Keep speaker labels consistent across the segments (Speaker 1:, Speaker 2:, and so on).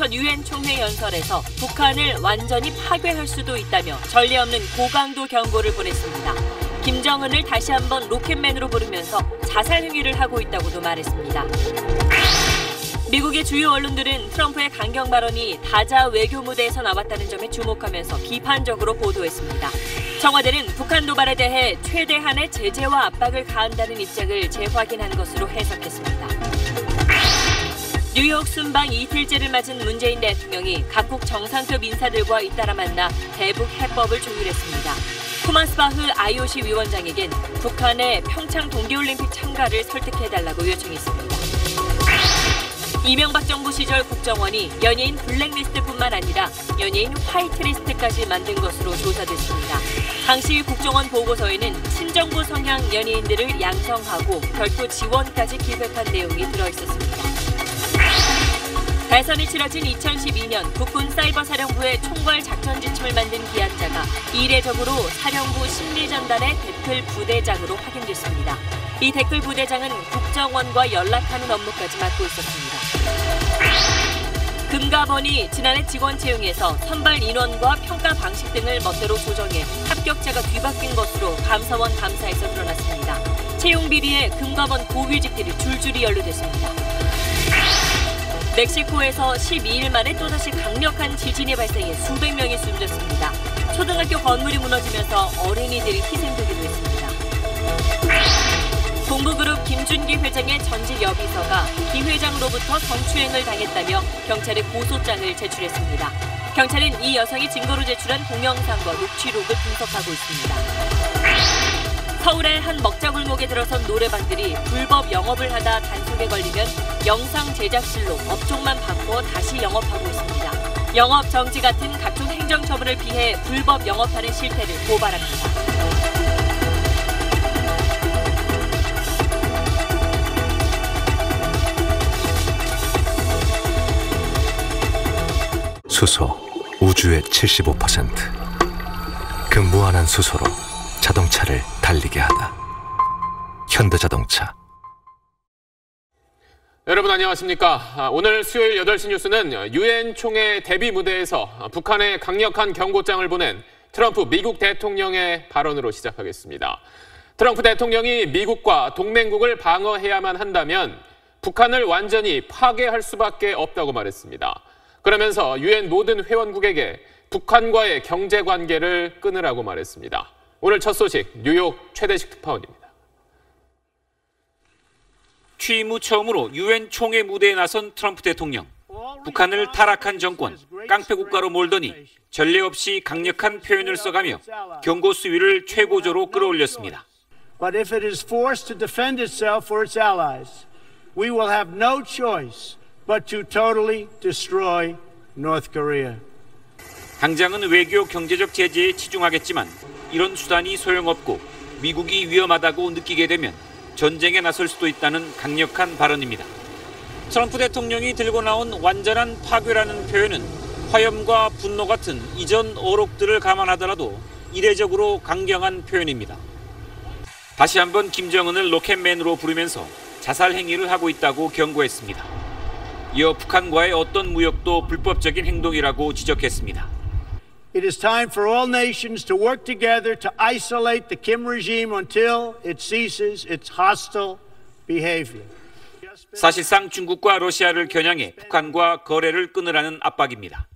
Speaker 1: 첫 유엔 총회 연설에서 북한을 완전히 파괴할 수도 있다며 전례 없는 고강도 경고를 보냈습니다. 김정은을 다시 한번 로켓맨으로 부르면서 자살 행위를 하고 있다고도 말했습니다. 미국의 주요 언론들은 트럼프의 강경 발언이 다자 외교 무대에서 나왔다는 점에 주목하면서 비판적으로 보도했습니다. 청와대는 북한 도발에 대해 최대한의 제재와 압박을 가한다는 입장을 재확인한 것으로 해석했습니다. 뉴욕 순방 이틀째를 맞은 문재인 대통령이 각국 정상급 인사들과 잇따라 만나 대북 해법을 조율했습니다. 토마스 바흐 IOC 위원장에겐 북한의 평창 동계올림픽 참가를 설득해달라고 요청했습니다. 이명박 정부 시절 국정원이 연예인 블랙리스트뿐만 아니라 연예인 화이트리스트까지 만든 것으로 조사됐습니다. 당시 국정원 보고서에는 친정부 성향 연예인들을 양성하고 별도 지원까지 기획한 내용이 들어있었습니다. 대선이 치러진 2012년 국군 사이버사령부의 총괄 작전 지침을 만든 기한자가 이례적으로 사령부 심리전단의 댓글 부대장으로 확인됐습니다. 이 댓글 부대장은 국정원과 연락하는 업무까지 맡고 있었습니다. 금감원이 지난해 직원 채용에서 선발 인원과 평가 방식 등을 멋대로 조정해 합격자가 뒤바뀐 것으로 감사원 감사에서 드러났습니다. 채용 비리에 금감원 고위직들이 줄줄이 연루됐습니다. 멕시코에서 12일 만에 또다시 강력한 지진이 발생해 수백 명이 숨졌습니다. 초등학교 건물이 무너지면서 어린이들이 희생되기도 했습니다. 동부그룹 김준기 회장의 전직 여비서가 김 회장으로부터 성추행을 당했다며 경찰에 고소장을 제출했습니다. 경찰은 이 여성이 증거로 제출한 동영상과 녹취록을 분석하고 있습니다. 서울의 한 먹자골목에 들어선 노래방들이 불법 영업을 하다 단속에 걸리면 영상 제작실로 업종만 바꿔 다시 영업하고 있습니다. 영업 정지 같은 각종 행정처분을 피해 불법 영업하는 실태를 고발합니다.
Speaker 2: 수소, 우주의 75%. 그 무한한 수소로 자동차를 달리게 하다. 현대자동차.
Speaker 3: 여러분 안녕하십니까. 오늘 수요일 8시 뉴스는 유엔 총회 대비 무대에서 북한에 강력한 경고장을 보낸 트럼프 미국 대통령의 발언으로 시작하겠습니다. 트럼프 대통령이 미국과 동맹국을 방어해야만 한다면 북한을 완전히 파괴할 수밖에 없다고 말했습니다. 그러면서 유엔 모든 회원국에게 북한과의 경제관계를 끊으라고 말했습니다. 오늘 첫 소식 뉴욕 최대식 특파원입니다.
Speaker 4: 취임 후 처음으로 유엔 총회 무대에 나선 트럼프 대통령. 북한을 타락한 정권, 깡패국가로 몰더니 전례 없이 강력한 표현을 써가며 경고 수위를 최고조로 끌어올렸습니다.
Speaker 5: But if it is forced to defend itself or its allies, we will have no choice but to totally destroy North Korea.
Speaker 4: 당장은 외교 경제적 제재에 치중하겠지만 이런 수단이 소용없고 미국이 위험하다고 느끼게 되면 전쟁에 나설 수도 있다는 강력한 발언입니다. 트럼프 대통령이 들고 나온 완전한 파괴라는 표현은 화염과 분노 같은 이전 어록들을 감안하더라도 이례적으로 강경한 표현입니다. 다시 한번 김정은을 로켓맨으로 부르면서 자살 행위를 하고 있다고 경고했습니다. 이어 북한과의 어떤 무역도 불법적인 행동이라고 지적했습니다.
Speaker 5: It is time for all nations to work together to isolate the Kim regime until it ceases its hostile behavior.
Speaker 4: 사실상 중국과 러시아를 겨냥해 북한과 거래를 끊으라는 압박입니다.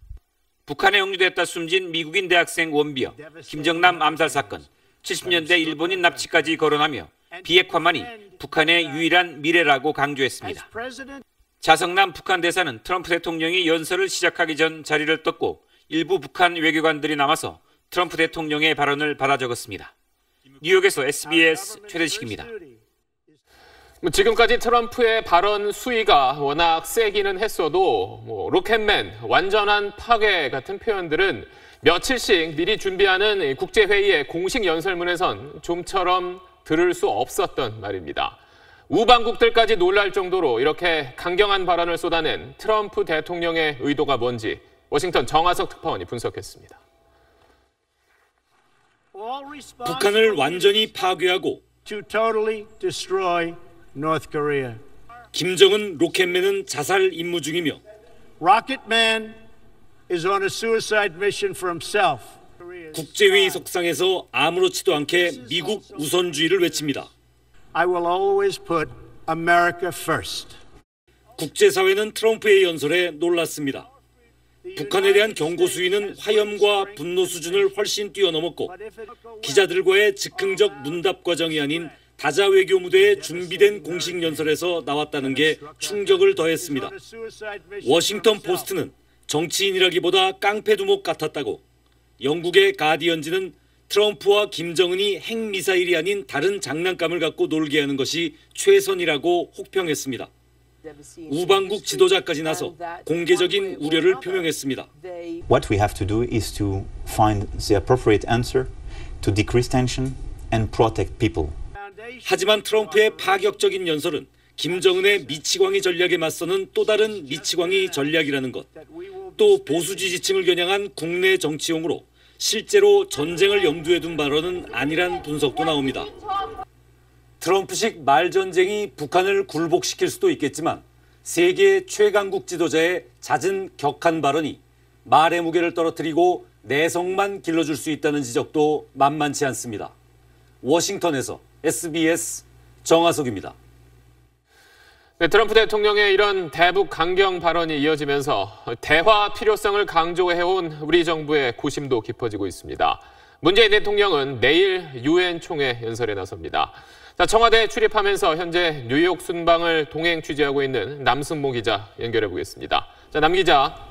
Speaker 4: 북한에 억류됐다 숨진 미국인 대학생 원비어, 김정남 암살 사건, 70년대 일본인 납치까지 거론하며 비핵화만이 북한의 유일한 미래라고 강조했습니다. 자성남 북한 대사는 트럼프 대통령이 연설을 시작하기 전 자리를 떴고 일부 북한 외교관들이 남아서 트럼프 대통령의 발언을 받아 적었습니다. 뉴욕에서 SBS 최대식입니다.
Speaker 3: 지금까지 트럼프의 발언 수위가 워낙 세기는 했어도 로켓맨, 완전한 파괴 같은 표현들은 며칠씩 미리 준비하는 국제회의의 공식 연설문에선 좀처럼 들을 수 없었던 말입니다. 우방국들까지 놀랄 정도로 이렇게 강경한 발언을 쏟아낸 트럼프 대통령의 의도가 뭔지 워싱턴 정하석 특파원이 분석했습니다.
Speaker 6: 북한을 완전히 파괴하고
Speaker 5: North Korea.
Speaker 6: 김정은 로켓맨은 자살 임무 중이며
Speaker 5: Rocket Man is on a suicide mission for himself.
Speaker 6: 국제회의 석상에서 아무렇지도 않게 미국 우선주의를 외칩니다.
Speaker 5: I will always put America first.
Speaker 6: 국제사회는 트럼프의 연설에 놀랐습니다. 북한에 대한 경고 수위는 화염과 분노 수준을 훨씬 뛰어넘었고 기자들과의 즉흥적 문답 과정이 아닌 다자 외교 무대에 준비된 공식 연설에서 나왔다는 게 충격을 더했습니다. 워싱턴 포스트는 정치인이라기보다 깡패두목 같았다고, 영국의 가디언지는 트럼프와 김정은이 핵미사일이 아닌 다른 장난감을 갖고 놀게 하는 것이 최선이라고 혹평했습니다. 우방국 지도자까지 나서 공개적인 우려를 표명했습니다.
Speaker 7: What we have to do is to find the appropriate answer to decrease tension and protect people.
Speaker 6: 하지만 트럼프의 파격적인 연설은 김정은의 미치광이 전략에 맞서는 또 다른 미치광이 전략이라는 것, 또 보수 지지층을 겨냥한 국내 정치용으로 실제로 전쟁을 염두에 둔 발언은 아니란 분석도 나옵니다. 트럼프식 말전쟁이 북한을 굴복시킬 수도 있겠지만 세계 최강국 지도자의 잦은 격한 발언이 말의 무게를 떨어뜨리고 내성만 길러줄 수 있다는 지적도 만만치 않습니다. 워싱턴에서 SBS 정하석입니다.
Speaker 3: 네, 트럼프 대통령의 이런 대북 강경 발언이 이어지면서 대화 필요성을 강조해온 우리 정부의 고심도 깊어지고 있습니다. 문재인 대통령은 내일 유엔 총회 연설에 나섭니다. 자, 청와대에 출입하면서 현재 뉴욕 순방을 동행 취재하고 있는 남승모 기자 연결해 보겠습니다. 자, 남 기자.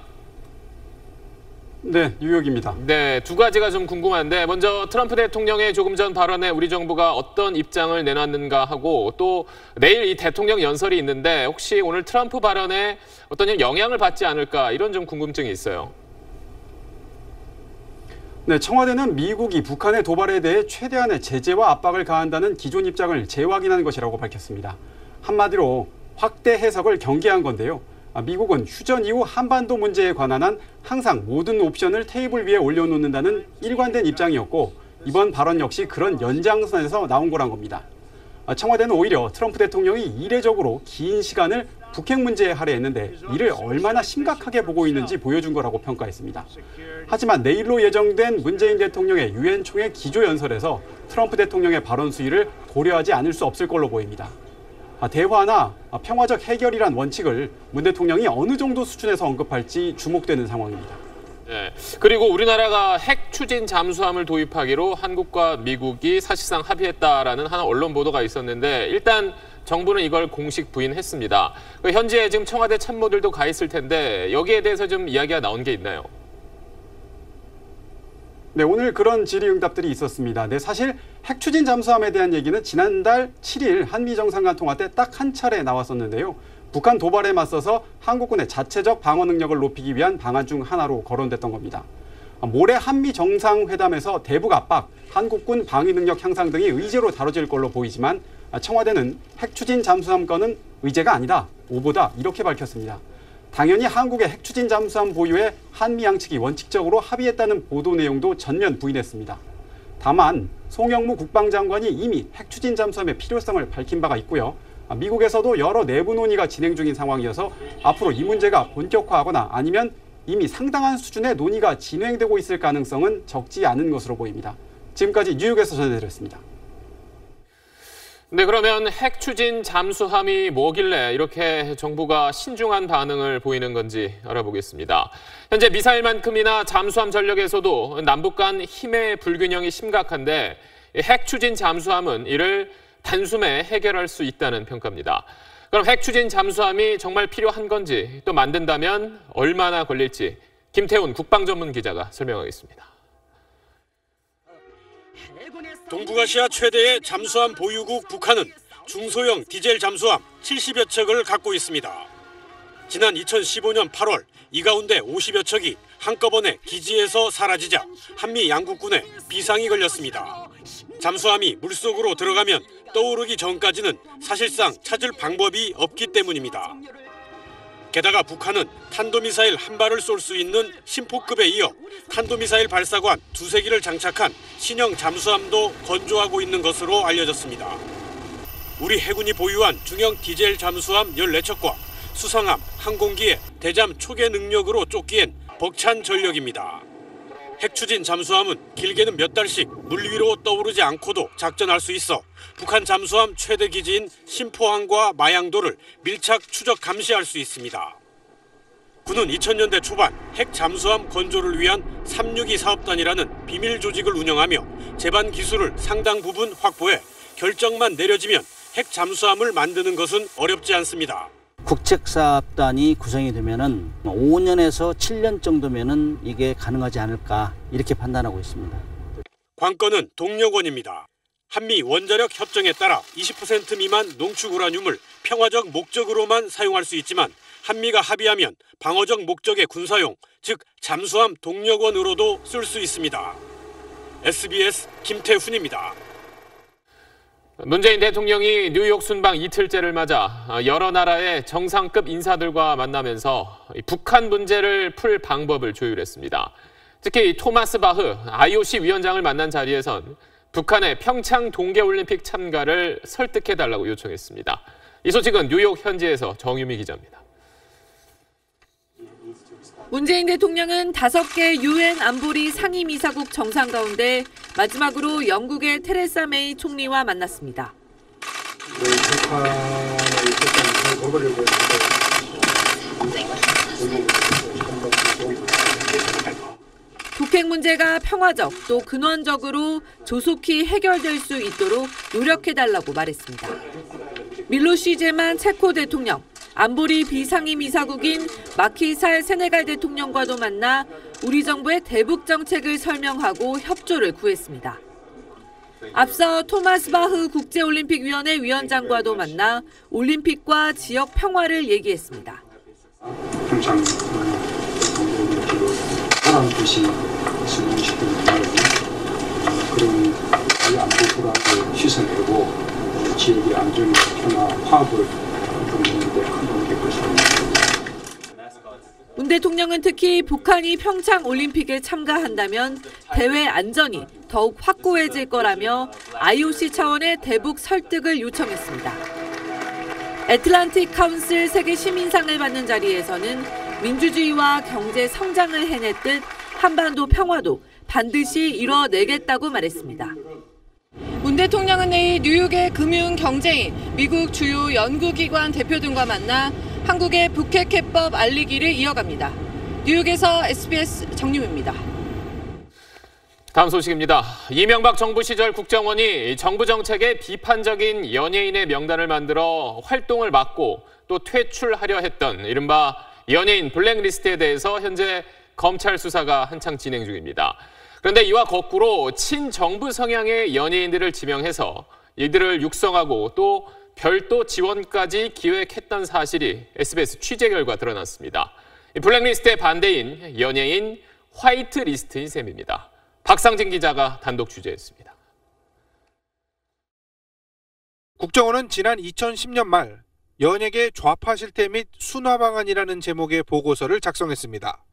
Speaker 8: 네, 뉴욕입니다.
Speaker 3: 네, 두 가지가 좀 궁금한데 먼저 트럼프 대통령의 조금 전 발언에 우리 정부가 어떤 입장을 내놨는가 하고 또 내일 이 대통령 연설이 있는데 혹시 오늘 트럼프 발언에 어떤 영향을 받지 않을까 이런 좀 궁금증이 있어요.
Speaker 8: 네, 청와대는 미국이 북한의 도발에 대해 최대한의 제재와 압박을 가한다는 기존 입장을 재확인한 것이라고 밝혔습니다. 한마디로 확대 해석을 경계한 건데요. 미국은 휴전 이후 한반도 문제에 관한 한 항상 모든 옵션을 테이블 위에 올려놓는다는 일관된 입장이었고 이번 발언 역시 그런 연장선에서 나온 거란 겁니다. 청와대는 오히려 트럼프 대통령이 이례적으로 긴 시간을 북핵 문제에 할애했는데 이를 얼마나 심각하게 보고 있는지 보여준 거라고 평가했습니다. 하지만 내일로 예정된 문재인 대통령의 유엔 총회 기조연설에서 트럼프 대통령의 발언 수위를 고려하지 않을 수 없을 걸로 보입니다. 대화나 평화적 해결이란 원칙을 문 대통령이 어느 정도 수준에서 언급할지 주목되는 상황입니다.
Speaker 3: 네, 그리고 우리나라가 핵 추진 잠수함을 도입하기로 한국과 미국이 사실상 합의했다라는 한 언론 보도가 있었는데 일단 정부는 이걸 공식 부인했습니다. 현재 지금 청와대 참모들도 가 있을 텐데 여기에 대해서 좀 이야기가 나온 게 있나요?
Speaker 8: 네, 오늘 그런 질의응답들이 있었습니다. 네, 사실 핵 추진 잠수함에 대한 얘기는 지난달 7일 한미 정상간 통화 때 딱 한 차례 나왔었는데요. 북한 도발에 맞서서 한국군의 자체적 방어 능력을 높이기 위한 방안 중 하나로 거론됐던 겁니다. 모레 한미 정상회담에서 대북 압박, 한국군 방위 능력 향상 등이 의제로 다뤄질 걸로 보이지만 청와대는 핵 추진 잠수함 건은 의제가 아니다, 오보다 이렇게 밝혔습니다. 당연히 한국의 핵 추진 잠수함 보유에 한미 양측이 원칙적으로 합의했다는 보도 내용도 전면 부인했습니다. 다만 송영무 국방장관이 이미 핵 추진 잠수함의 필요성을 밝힌 바가 있고요. 미국에서도 여러 내부 논의가 진행 중인 상황이어서 앞으로 이 문제가 본격화하거나 아니면 이미 상당한 수준의 논의가 진행되고 있을 가능성은 적지 않은 것으로 보입니다. 지금까지 뉴욕에서 전해드렸습니다.
Speaker 3: 네, 그러면 핵 추진 잠수함이 뭐길래 이렇게 정부가 신중한 반응을 보이는 건지 알아보겠습니다. 현재 미사일만큼이나 잠수함 전력에서도 남북 간 힘의 불균형이 심각한데 핵 추진 잠수함은 이를 단숨에 해결할 수 있다는 평가입니다. 그럼 핵 추진 잠수함이 정말 필요한 건지 또 만든다면 얼마나 걸릴지 김태훈 국방전문 기자가 설명하겠습니다.
Speaker 9: 동북아시아 최대의 잠수함 보유국 북한은 중소형 디젤 잠수함 70여 척을 갖고 있습니다. 지난 2015년 8월 이 가운데 50여 척이 한꺼번에 기지에서 사라지자 한미 양국군에 비상이 걸렸습니다. 잠수함이 물속으로 들어가면 떠오르기 전까지는 사실상 찾을 방법이 없기 때문입니다. 게다가 북한은 탄도미사일 한 발을 쏠 수 있는 심포급에 이어 탄도미사일 발사관 2~3기를 장착한 신형 잠수함도 건조하고 있는 것으로 알려졌습니다. 우리 해군이 보유한 중형 디젤 잠수함 14척과 수상함, 항공기의 대잠 초계 능력으로 쫓기엔 벅찬 전력입니다. 핵추진 잠수함은 길게는 몇 달씩 물 위로 떠오르지 않고도 작전할 수 있어 북한 잠수함 최대 기지인 심포항과 마양도를 밀착 추적 감시할 수 있습니다. 군은 2000년대 초반 핵 잠수함 건조를 위한 362 사업단이라는 비밀 조직을 운영하며 제반 기술을 상당 부분 확보해 결정만 내려지면 핵 잠수함을 만드는 것은 어렵지 않습니다.
Speaker 10: 국책사업단이 구성이 되면은 5년에서 7년 정도면은 이게 가능하지 않을까 이렇게 판단하고 있습니다.
Speaker 9: 관건은 동력원입니다. 한미 원자력 협정에 따라 20% 미만 농축 우라늄을 평화적 목적으로만 사용할 수 있지만 한미가 합의하면 방어적 목적의 군사용, 즉 잠수함 동력원으로도 쓸 수 있습니다. SBS 김태훈입니다.
Speaker 3: 문재인 대통령이 뉴욕 순방 이틀째를 맞아 여러 나라의 정상급 인사들과 만나면서 북한 문제를 풀 방법을 조율했습니다. 특히 토마스 바흐 IOC 위원장을 만난 자리에선 북한의 평창 동계올림픽 참가를 설득해달라고 요청했습니다. 이 소식은 뉴욕 현지에서 정유미 기자입니다.
Speaker 1: 문재인 대통령은 5개 UN 안보리 상임이사국 정상 가운데 마지막으로 영국의 테레사 메이 총리와 만났습니다. 북핵 문제가 평화적 또 근원적으로 조속히 해결될 수 있도록 노력해달라고 말했습니다. 밀로시 제만 체코 대통령, 안보리 비상임이사국인 마키살 세네갈 대통령과도 만나 우리 정부의 대북 정책을 설명하고 협조를 구했습니다. 앞서 토마스 바흐 국제올림픽위원회 위원장과도 만나 올림픽과 지역 평화를 얘기했습니다.
Speaker 11: 평창 동계올림픽을 사람 대신 성공시키는 그런 안보 불안을 씻어내고 지역의 안정과 평화, 화합을 이루는 데 큰 도움이 될 것입니다.
Speaker 1: 문 대통령은 특히 북한이 평창 올림픽에 참가한다면 대회 안전이 더욱 확고해질 거라며 IOC 차원의 대북 설득을 요청했습니다. 애틀란틱 카운슬 세계 시민상을 받는 자리에서는 민주주의와 경제 성장을 해냈듯 한반도 평화도 반드시 이뤄내겠다고 말했습니다. 문 대통령은 내일 뉴욕의 금융 경제인, 미국 주요 연구기관 대표 등과 만나 한국의 북핵 해법 알리기를 이어갑니다. 뉴욕에서 SBS 정유미입니다.
Speaker 3: 다음 소식입니다. 이명박 정부 시절 국정원이 정부 정책에 비판적인 연예인의 명단을 만들어 활동을 막고 또 퇴출하려 했던 이른바 연예인 블랙리스트에 대해서 현재 검찰 수사가 한창 진행 중입니다. 그런데 이와 거꾸로 친정부 성향의 연예인들을 지명해서 이들을 육성하고 또 별도 지원까지 기획했던 사실이 SBS 취재 결과 드러났습니다. 블랙리스트의 반대인 연예인 화이트리스트인 셈입니다. 박상진 기자가 단독 취재했습니다.
Speaker 12: 국정원은 지난 2010년 말 연예계 좌파 실태 및 순화 방안이라는 제목의 보고서를 작성했습니다.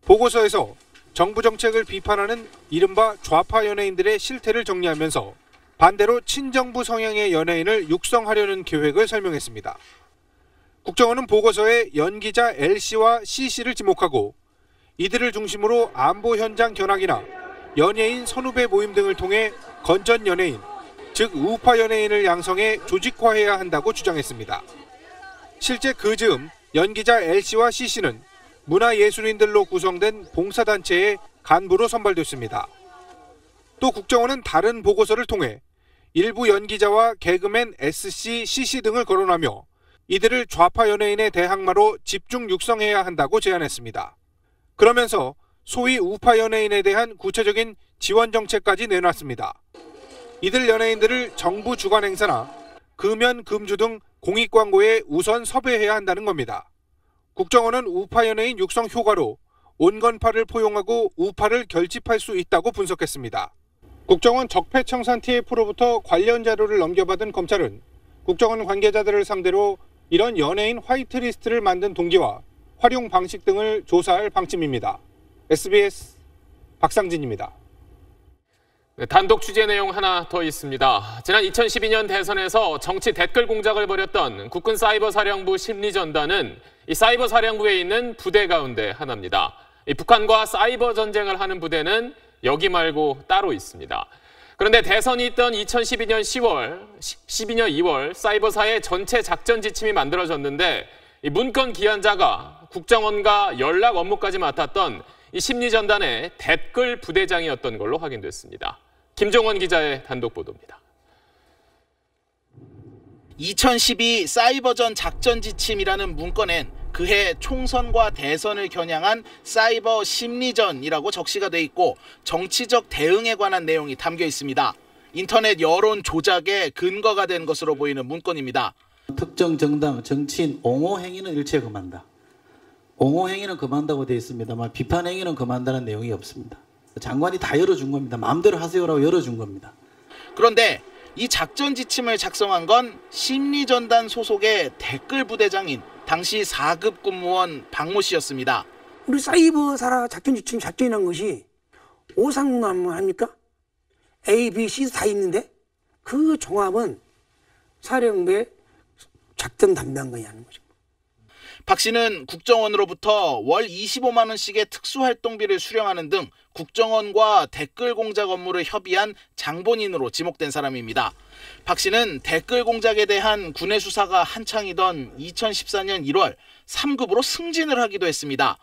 Speaker 12: 보고서에서 정부 정책을 비판하는 이른바 좌파 연예인들의 실태를 정리하면서 반대로 친정부 성향의 연예인을 육성하려는 계획을 설명했습니다. 국정원은 보고서에 연기자 L씨와 C씨를 지목하고 이들을 중심으로 안보 현장 견학이나 연예인 선후배 모임 등을 통해 건전 연예인, 즉 우파 연예인을 양성해 조직화해야 한다고 주장했습니다. 실제 그 즈음 연기자 L씨와 C씨는 문화예술인들로 구성된 봉사단체의 간부로 선발됐습니다. 또 국정원은 다른 보고서를 통해 일부 연기자와 개그맨 SC, CC 등을 거론하며 이들을 좌파 연예인의 대항마로 집중 육성해야 한다고 제안했습니다. 그러면서 소위 우파 연예인에 대한 구체적인 지원 정책까지 내놨습니다. 이들 연예인들을 정부 주관 행사나 금연, 금주 등 공익 광고에 우선 섭외해야 한다는 겁니다. 국정원은 우파 연예인 육성 효과로 온건파를 포용하고 우파를 결집할 수 있다고 분석했습니다. 국정원 적폐청산 TF로부터 관련 자료를 넘겨받은 검찰은 국정원 관계자들을 상대로 이런 연예인 화이트리스트를 만든 동기와 활용 방식 등을 조사할 방침입니다. SBS 박상진입니다.
Speaker 3: 단독 취재 내용 하나 더 있습니다. 지난 2012년 대선에서 정치 댓글 공작을 벌였던 국군 사이버사령부 심리전단은 이 사이버사령부에 있는 부대 가운데 하나입니다. 이 북한과 사이버 전쟁을 하는 부대는 여기 말고 따로 있습니다. 그런데 대선이 있던 2012년 2월 사이버사의 전체 작전 지침이 만들어졌는데 이 문건 기한자가 국정원과 연락 업무까지 맡았던 이 심리전단의 댓글 부대장이었던 걸로 확인됐습니다. 김종원 기자의 단독 보도입니다.
Speaker 13: 2012 사이버전 작전 지침이라는 문건엔 그해 총선과 대선을 겨냥한 사이버 심리전이라고 적시가 돼 있고 정치적 대응에 관한 내용이 담겨 있습니다. 인터넷 여론 조작의 근거가 된 것으로 보이는 문건입니다.
Speaker 10: 특정 정당, 정치인 옹호 행위는 일체 금한다. 옹호 행위는 금한다고 되어 있습니다만 비판 행위는 금한다는 내용이 없습니다. 장관이 다 열어준 겁니다. 마음대로 하세요라고 열어준 겁니다.
Speaker 13: 그런데 이 작전 지침을 작성한 건 심리전단 소속의 댓글 부대장인 당시 4급 군무원 박모 씨였습니다.
Speaker 14: 우리 사이버사라 작전 지침 작전이라는 것이 오상남 합니까? A, B, C 다 있는데 그 종합은 사령부의 작전 담당관이라는 거죠.
Speaker 13: 박 씨는 국정원으로부터 월 25만 원씩의 특수활동비를 수령하는 등 국정원과 댓글 공작 업무를 협의한 장본인으로 지목된 사람입니다. 박 씨는 댓글 공작에 대한 군의 수사가 한창이던 2014년 1월 3급으로 승진을 하기도 했습니다.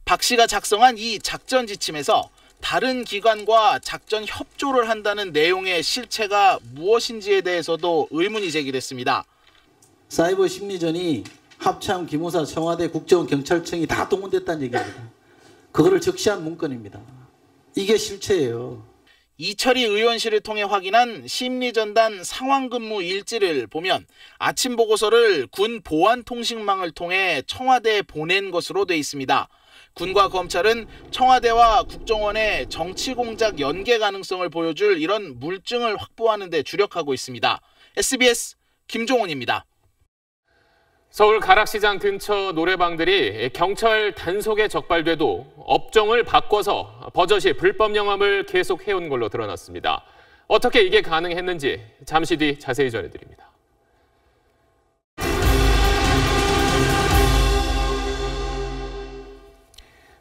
Speaker 13: 박 씨가 작성한 이 작전 지침에서 다른 기관과 작전 협조를 한다는 내용의 실체가 무엇인지에 대해서도 의문이 제기됐습니다.
Speaker 10: 사이버 심리전이 합참, 기무사, 청와대, 국정원, 경찰청이 다 동원됐다는 얘기입니다. 그거를 적시한 문건입니다. 이게 실체예요.
Speaker 13: 이철희 의원실을 통해 확인한 심리전단 상황근무 일지를 보면 아침 보고서를 군 보안통신망을 통해 청와대에 보낸 것으로 돼 있습니다. 군과 검찰은 청와대와 국정원의 정치공작 연계 가능성을 보여줄 이런 물증을 확보하는 데 주력하고 있습니다. SBS 김종원입니다.
Speaker 3: 서울 가락시장 근처 노래방들이 경찰 단속에 적발돼도 업종을 바꿔서 버젓이 불법 영업을 계속해온 걸로 드러났습니다. 어떻게 이게 가능했는지 잠시 뒤 자세히 전해드립니다.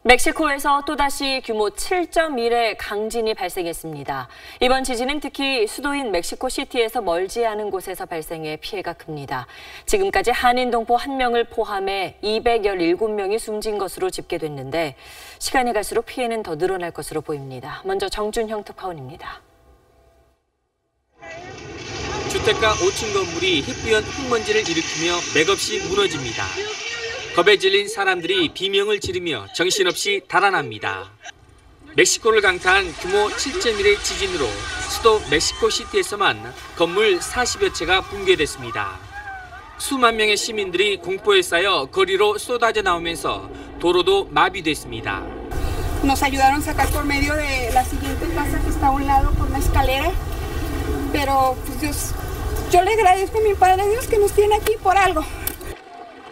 Speaker 1: 멕시코에서 또다시 규모 7.1의 강진이 발생했습니다. 이번 지진은 특히 수도인 멕시코시티에서 멀지 않은 곳에서 발생해 피해가 큽니다. 지금까지 한인 동포 1명을 포함해 217명이 숨진 것으로 집계됐는데 시간이 갈수록 피해는 더 늘어날 것으로 보입니다. 먼저 정준형 특파원입니다.
Speaker 15: 주택가 5층 건물이 희뿌연 흙먼지를 일으키며 맥없이 무너집니다. 겁에 질린 사람들이 비명을 지르며 정신없이 달아납니다. 멕시코를 강타한 규모 7.1의 지진으로 수도 멕시코시티에서만 건물 40여 채가 붕괴됐습니다. 수만 명의 시민들이 공포에 쌓여 거리로 쏟아져 나오면서 도로도 마비됐습니다.
Speaker 16: Nos ayudaron a sacar por medio de la siguiente casa que está a un lado por una escalera, pero pues Dios, yo le agradezco a mi Padre Dios que nos tiene aquí por algo.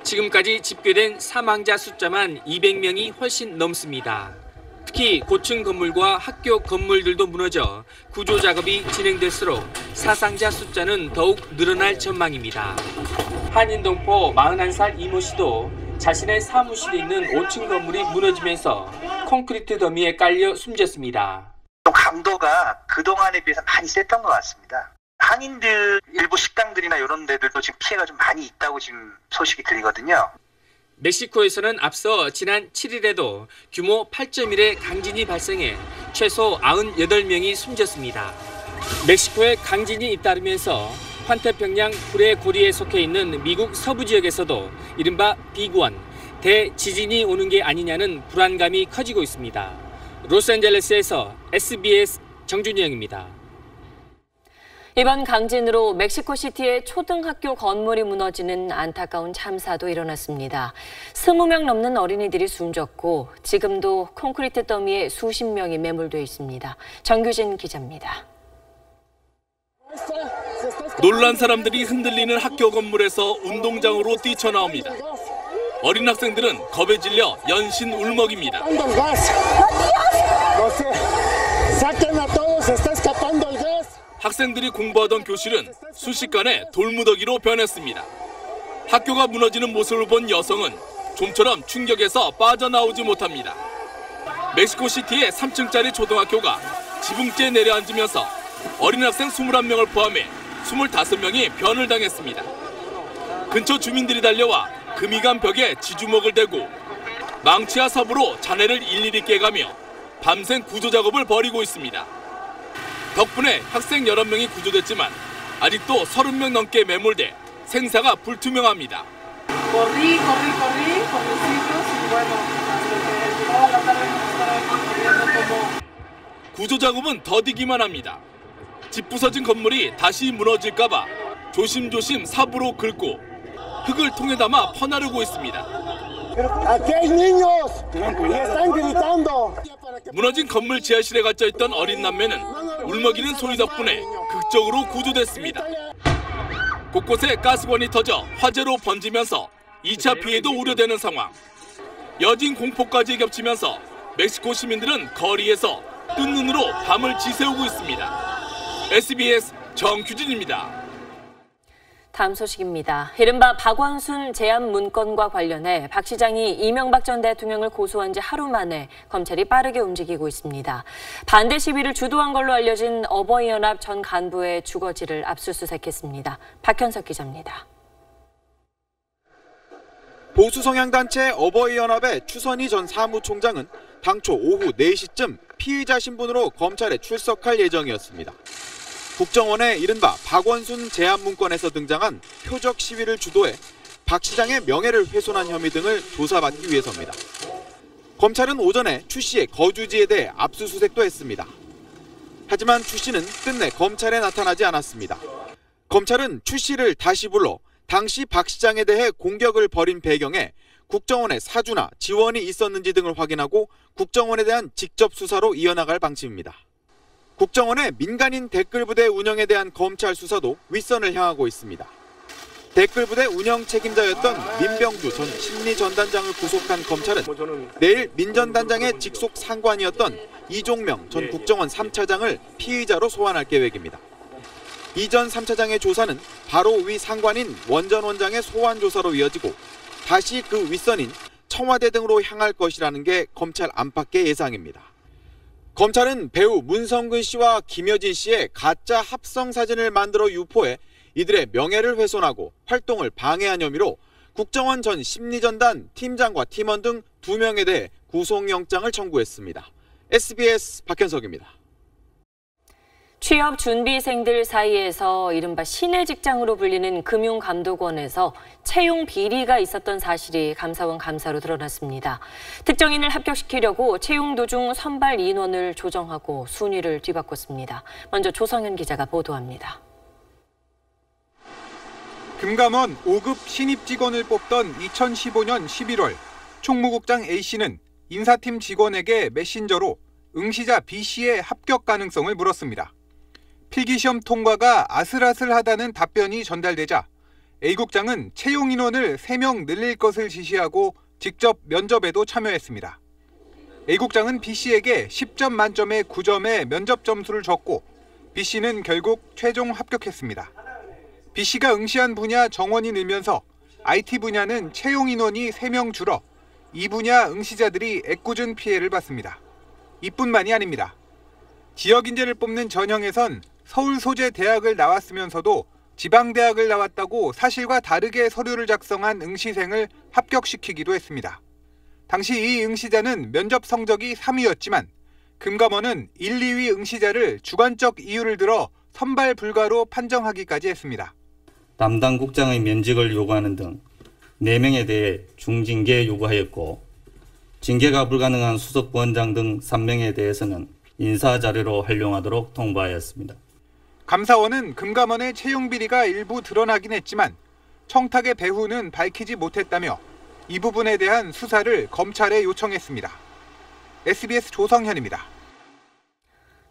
Speaker 15: 지금까지 집계된 사망자 숫자만 200명이 훨씬 넘습니다. 특히 고층 건물과 학교 건물들도 무너져 구조 작업이 진행될수록 사상자 숫자는 더욱 늘어날 전망입니다. 한인 동포 41살 이모 씨도 자신의 사무실에 있는 5층 건물이 무너지면서 콘크리트 더미에 깔려 숨졌습니다.
Speaker 17: 강도가 그동안에 비해서 많이 셌던 것 같습니다. 한인들 일부 식당들이나 이런 데들도 지금 피해가 좀 많이 있다고 지금 소식이 들리거든요.
Speaker 15: 멕시코에서는 앞서 지난 7일에도 규모 8.1의 강진이 발생해 최소 98명이 숨졌습니다. 멕시코의 강진이 잇따르면서 환태평양 불의 고리에 속해 있는 미국 서부 지역에서도 이른바 빅원, 대지진이 오는 게 아니냐는 불안감이 커지고 있습니다. 로스앤젤레스에서 SBS 정준영입니다.
Speaker 1: 이번 강진으로 멕시코시티의 초등학교 건물이 무너지는 안타까운 참사도 일어났습니다. 20명 넘는 어린이들이 숨졌고 지금도 콘크리트 더미에 수십 명이 매몰돼 있습니다. 정규진 기자입니다.
Speaker 18: 놀란 사람들이 흔들리는 학교 건물에서 운동장으로 뛰쳐나옵니다. 어린 학생들은 겁에 질려 연신 울먹입니다. 학생들이 공부하던 교실은 순식간에 돌무더기로 변했습니다. 학교가 무너지는 모습을 본 여성은 좀처럼 충격에서 빠져나오지 못합니다. 멕시코시티의 3층짜리 초등학교가 지붕째에 내려앉으면서 어린 학생 21명을 포함해 25명이 변을 당했습니다. 근처 주민들이 달려와 금이 간 벽에 지주먹을 대고 망치와 삽으로 잔해를 일일이 깨가며 밤샘 구조 작업을 벌이고 있습니다. 덕분에 학생 11명이 구조됐지만 아직도 30명 넘게 매몰돼 생사가 불투명합니다. 구조 작업은 더디기만 합니다. 집 부서진 건물이 다시 무너질까봐 조심조심 삽으로 긁고 흙을 통에 담아 퍼나르고 있습니다. 무너진 건물 지하실에 갇혀있던 어린 남매는 울먹이는 소리 덕분에 극적으로 구조됐습니다. 곳곳에 가스관이 터져 화재로 번지면서 2차 피해도 우려되는 상황. 여진 공포까지 겹치면서 멕시코 시민들은 거리에서 뜬 눈으로 밤을 지새우고 있습니다. SBS 정규진입니다.
Speaker 1: 다음 소식입니다. 이른바 박원순 제안 문건과 관련해 박 시장이 이명박 전 대통령을 고소한 지 하루 만에 검찰이 빠르게 움직이고 있습니다. 반대 시위를 주도한 걸로 알려진 어버이연합 전 간부의 주거지를 압수수색했습니다. 박현석 기자입니다.
Speaker 19: 보수 성향단체 어버이연합의 추선희 전 사무총장은 당초 오후 4시쯤 피의자 신분으로 검찰에 출석할 예정이었습니다. 국정원의 이른바 박원순 제안 문건에서 등장한 표적 시위를 주도해 박 시장의 명예를 훼손한 혐의 등을 조사받기 위해서입니다. 검찰은 오전에 추 씨의 거주지에 대해 압수수색도 했습니다. 하지만 추 씨는 끝내 검찰에 나타나지 않았습니다. 검찰은 추 씨를 다시 불러 당시 박 시장에 대해 공격을 벌인 배경에 국정원의 사주나 지원이 있었는지 등을 확인하고 국정원에 대한 직접 수사로 이어나갈 방침입니다. 국정원의 민간인 댓글부대 운영에 대한 검찰 수사도 윗선을 향하고 있습니다. 댓글부대 운영 책임자였던 민병주 전 심리전단장을 구속한 검찰은 내일 민 전 단장의 직속 상관이었던 이종명 전 국정원 3차장을 피의자로 소환할 계획입니다. 이 전 3차장의 조사는 바로 위 상관인 원 전 원장의 소환 조사로 이어지고 다시 그 윗선인 청와대 등으로 향할 것이라는 게 검찰 안팎의 예상입니다. 검찰은 배우 문성근 씨와 김여진 씨의 가짜 합성 사진을 만들어 유포해 이들의 명예를 훼손하고 활동을 방해한 혐의로 국정원 전 심리전단 팀장과 팀원 등 2명에 대해 구속영장을 청구했습니다. SBS 박현석입니다.
Speaker 1: 취업 준비생들 사이에서 이른바 신의 직장으로 불리는 금융감독원에서 채용 비리가 있었던 사실이 감사원 감사로 드러났습니다. 특정인을 합격시키려고 채용 도중 선발 인원을 조정하고 순위를 뒤바꿨습니다. 먼저 조성현 기자가 보도합니다.
Speaker 20: 금감원 5급 신입 직원을 뽑던 2015년 11월 총무국장 A씨는 인사팀 직원에게 메신저로 응시자 B씨의 합격 가능성을 물었습니다. 필기시험 통과가 아슬아슬하다는 답변이 전달되자 A국장은 채용 인원을 3명 늘릴 것을 지시하고 직접 면접에도 참여했습니다. A국장은 B씨에게 10점 만점에 9점의 면접 점수를 줬고 B씨는 결국 최종 합격했습니다. B씨가 응시한 분야 정원이 늘면서 IT 분야는 채용 인원이 3명 줄어 이 분야 응시자들이 애꿎은 피해를 봤습니다. 이뿐만이 아닙니다. 지역 인재를 뽑는 전형에선 서울 소재 대학을 나왔으면서도 지방대학을 나왔다고 사실과 다르게 서류를 작성한 응시생을 합격시키기도 했습니다. 당시 이 응시자는 면접 성적이 3위였지만 금감원은 1, 2위 응시자를 주관적 이유를 들어 선발 불가로 판정하기까지 했습니다.
Speaker 21: 담당 국장의 면직을 요구하는 등 4명에 대해 중징계 요구하였고 징계가 불가능한 수석부원장 등 3명에 대해서는 인사자료로 활용하도록 통보하였습니다.
Speaker 20: 감사원은 금감원의 채용 비리가 일부 드러나긴 했지만 청탁의 배후는 밝히지 못했다며 이 부분에 대한 수사를 검찰에 요청했습니다. SBS 조성현입니다.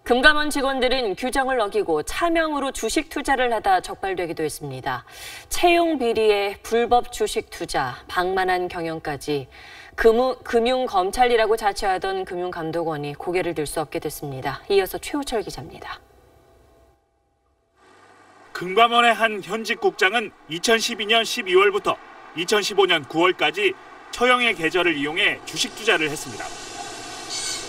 Speaker 1: 금감원 직원들은 규정을 어기고 차명으로 주식 투자를 하다 적발되기도 했습니다. 채용 비리에 불법 주식 투자, 방만한 경영까지 금융검찰이라고 자처하던 금융감독원이 고개를 들 수 없게 됐습니다. 이어서 최우철 기자입니다.
Speaker 2: 금감원의 한 현직 국장은 2012년 12월부터 2015년 9월까지 처형의 계좌를 이용해 주식 투자를 했습니다.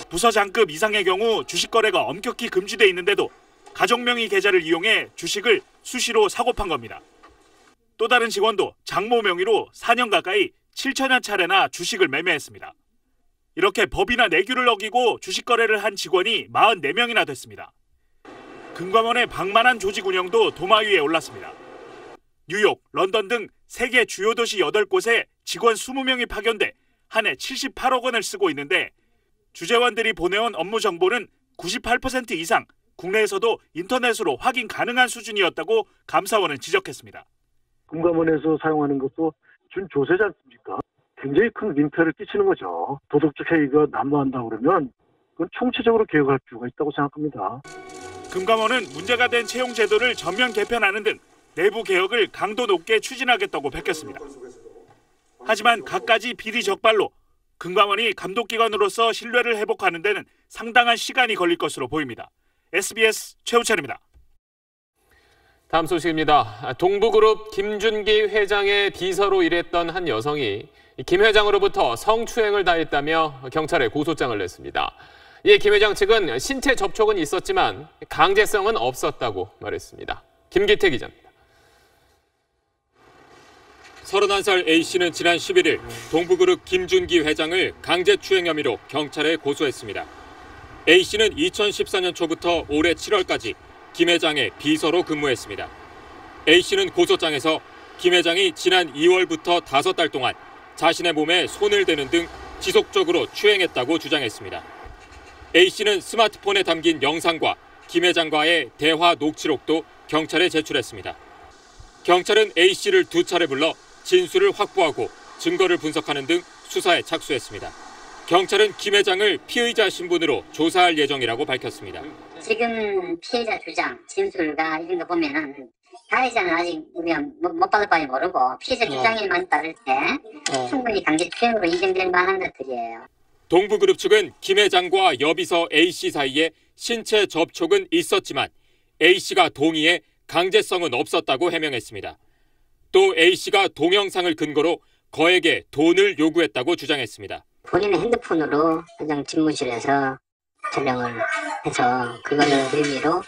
Speaker 2: 부서장급 이상의 경우 주식 거래가 엄격히 금지돼 있는데도 가족 명의 계좌를 이용해 주식을 수시로 사고 판 겁니다. 또 다른 직원도 장모 명의로 4년 가까이 7천여 차례나 주식을 매매했습니다. 이렇게 법이나 내규를 어기고 주식 거래를 한 직원이 44명이나 됐습니다. 금감원의 방만한 조직 운영도 도마 위에 올랐습니다. 뉴욕, 런던 등 세계 주요 도시 8곳에 직원 20명이 파견돼 한 해 78억 원을 쓰고 있는데 주재원들이 보내온 업무 정보는 98% 이상 국내에서도 인터넷으로 확인 가능한 수준이었다고 감사원은 지적했습니다.
Speaker 22: 금감원에서 사용하는 것도 준조세지 않습니까? 굉장히 큰 민폐를 끼치는 거죠. 도덕적 해이가 난무한다고 그러면 그건 총체적으로 개혁할 필요가 있다고 생각합니다.
Speaker 2: 금감원은 문제가 된 채용 제도를 전면 개편하는 등 내부 개혁을 강도 높게 추진하겠다고 밝혔습니다. 하지만 갖가지 비리 적발로 금감원이 감독기관으로서 신뢰를 회복하는 데는 상당한 시간이 걸릴 것으로 보입니다. SBS 최우찬입니다.
Speaker 3: 다음 소식입니다. 동부그룹 김준기 회장의 비서로 일했던 한 여성이 김 회장으로부터 성추행을 당했다며 경찰에 고소장을 냈습니다. 이에 김 회장 측은 신체 접촉은 있었지만 강제성은 없었다고 말했습니다. 김기태 기자입니다.
Speaker 23: 31살 A씨는 지난 11일 동부그룹 김준기 회장을 강제추행 혐의로 경찰에 고소했습니다. A씨는 2014년 초부터 올해 7월까지 김 회장의 비서로 근무했습니다. A씨는 고소장에서 김 회장이 지난 2월부터 5달 동안 자신의 몸에 손을 대는 등 지속적으로 추행했다고 주장했습니다. A씨는 스마트폰에 담긴 영상과 김 회장과의 대화 녹취록도 경찰에 제출했습니다. 경찰은 A씨를 2차례 불러 진술을 확보하고 증거를 분석하는 등 수사에 착수했습니다. 경찰은 김 회장을 피의자 신분으로 조사할 예정이라고 밝혔습니다.
Speaker 24: 지금 피해자 주장, 진술과 이런 거 보면은 가해자는 아직 우리가 못 받을 바에 모르고 피해자 주장에만 따를 때 충분히 강제추행으로 인정될 만한 것들이에요.
Speaker 23: 동부그룹 측은 김 회장과 여비서 A씨 사이에 신체 접촉은 있었지만 A씨가 동의해 강제성은 없었다고 해명했습니다. 또 A씨가 동영상을 근거로 거액의 돈을 요구했다고 주장했습니다.
Speaker 24: 본인의 핸드폰으로 회장 집무실에서 촬영을 해서 그걸 의미로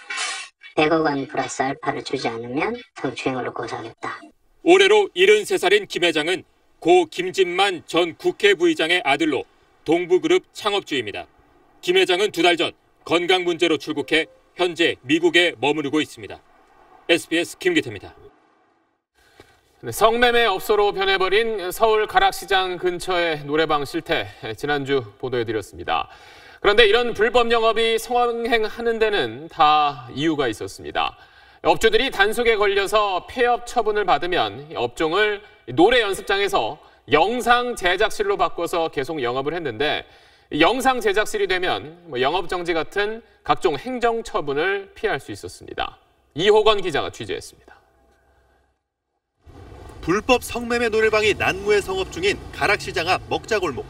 Speaker 24: 100억 원 플러스 알파를 주지 않으면 성추행으로 고소하겠다.
Speaker 23: 올해로 73살인 김 회장은 고 김진만 전 국회 부의장의 아들로 동부그룹 창업주입니다. 김 회장은 2달 전 건강 문제로 출국해 현재 미국에 머무르고 있습니다. SBS 김기태입니다.
Speaker 3: 성매매 업소로 변해버린 서울 가락시장 근처의 노래방 실태, 지난주 보도해드렸습니다. 그런데 이런 불법 영업이 성행하는 데는 다 이유가 있었습니다. 업주들이 단속에 걸려서 폐업 처분을 받으면 업종을 노래 연습장에서 영상 제작실로 바꿔서 계속 영업을 했는데 영상 제작실이 되면 영업정지 같은 각종 행정 처분을 피할 수 있었습니다. 이호건 기자가 취재했습니다.
Speaker 25: 불법 성매매 노래방이 난무에 성업 중인 가락시장 앞 먹자골목.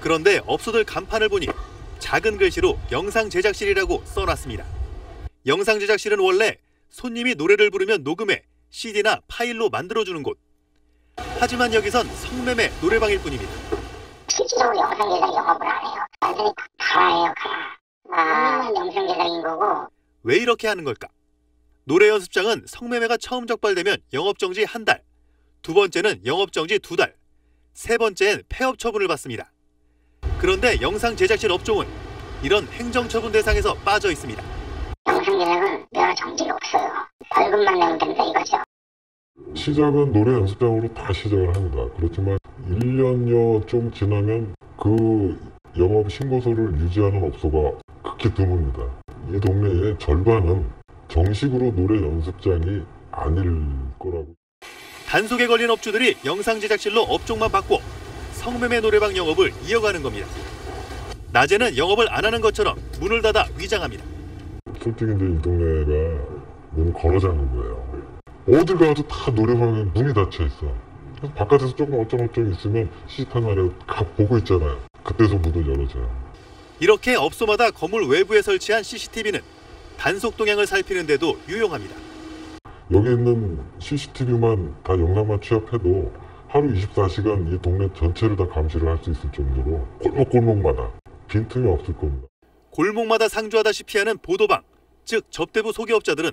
Speaker 25: 그런데 업소들 간판을 보니 작은 글씨로 영상 제작실이라고 써놨습니다. 영상 제작실은 원래 손님이 노래를 부르면 녹음해 CD나 파일로 만들어주는 곳. 하지만 여기선 성매매 노래방일 뿐입니다.
Speaker 24: 실질적으로 영상 제작 영업을 안 해요. 완전히 가라예요, 가라. 영상 제작인 거고.
Speaker 25: 왜 이렇게 하는 걸까? 노래 연습장은 성매매가 처음 적발되면 영업정지 1달, 2번째는 영업정지 2달, 3번째는 폐업 처분을 받습니다. 그런데 영상 제작실 업종은 이런 행정처분 대상에서 빠져 있습니다.
Speaker 24: 영상 제작은 면허 정지가 없어요. 벌금만 내면 된다 이거죠.
Speaker 26: 시작은 노래 연습장으로 다 시작을 합니다. 그렇지만 1년여 좀 지나면 그 영업 신고서를 유지하는 업소가 극히 드뭅니다. 이 동네의 절반은 정식으로 노래 연습장이 아닐 거라고.
Speaker 25: 단속에 걸린 업주들이 영상 제작실로 업종만 바꿔 성매매 노래방 영업을 이어가는 겁니다. 낮에는 영업을 안 하는 것처럼 문을 닫아 위장합니다.
Speaker 26: 솔직히 이제 이 동네가 문을 걸어 잠근 거예요. 어딜 가도 다 노래방에 문이 닫혀 있어. 그래서 바깥에서 조금 어쩌고저쩌고 있으면 CCTV를 보고 있잖아요. 그때서 문을 열어줘요.
Speaker 25: 이렇게 업소마다 건물 외부에 설치한 CCTV는 단속 동향을 살피는 데도 유용합니다.
Speaker 26: 여기 있는 CCTV만 다 영상만 취합해도 하루 24시간 이 동네 전체를 다 감시를 할 수 있을 정도로 골목골목마다 빈틈이 없을 겁니다.
Speaker 25: 골목마다 상주하다시피 하는 보도방, 즉 접대부 소개업자들은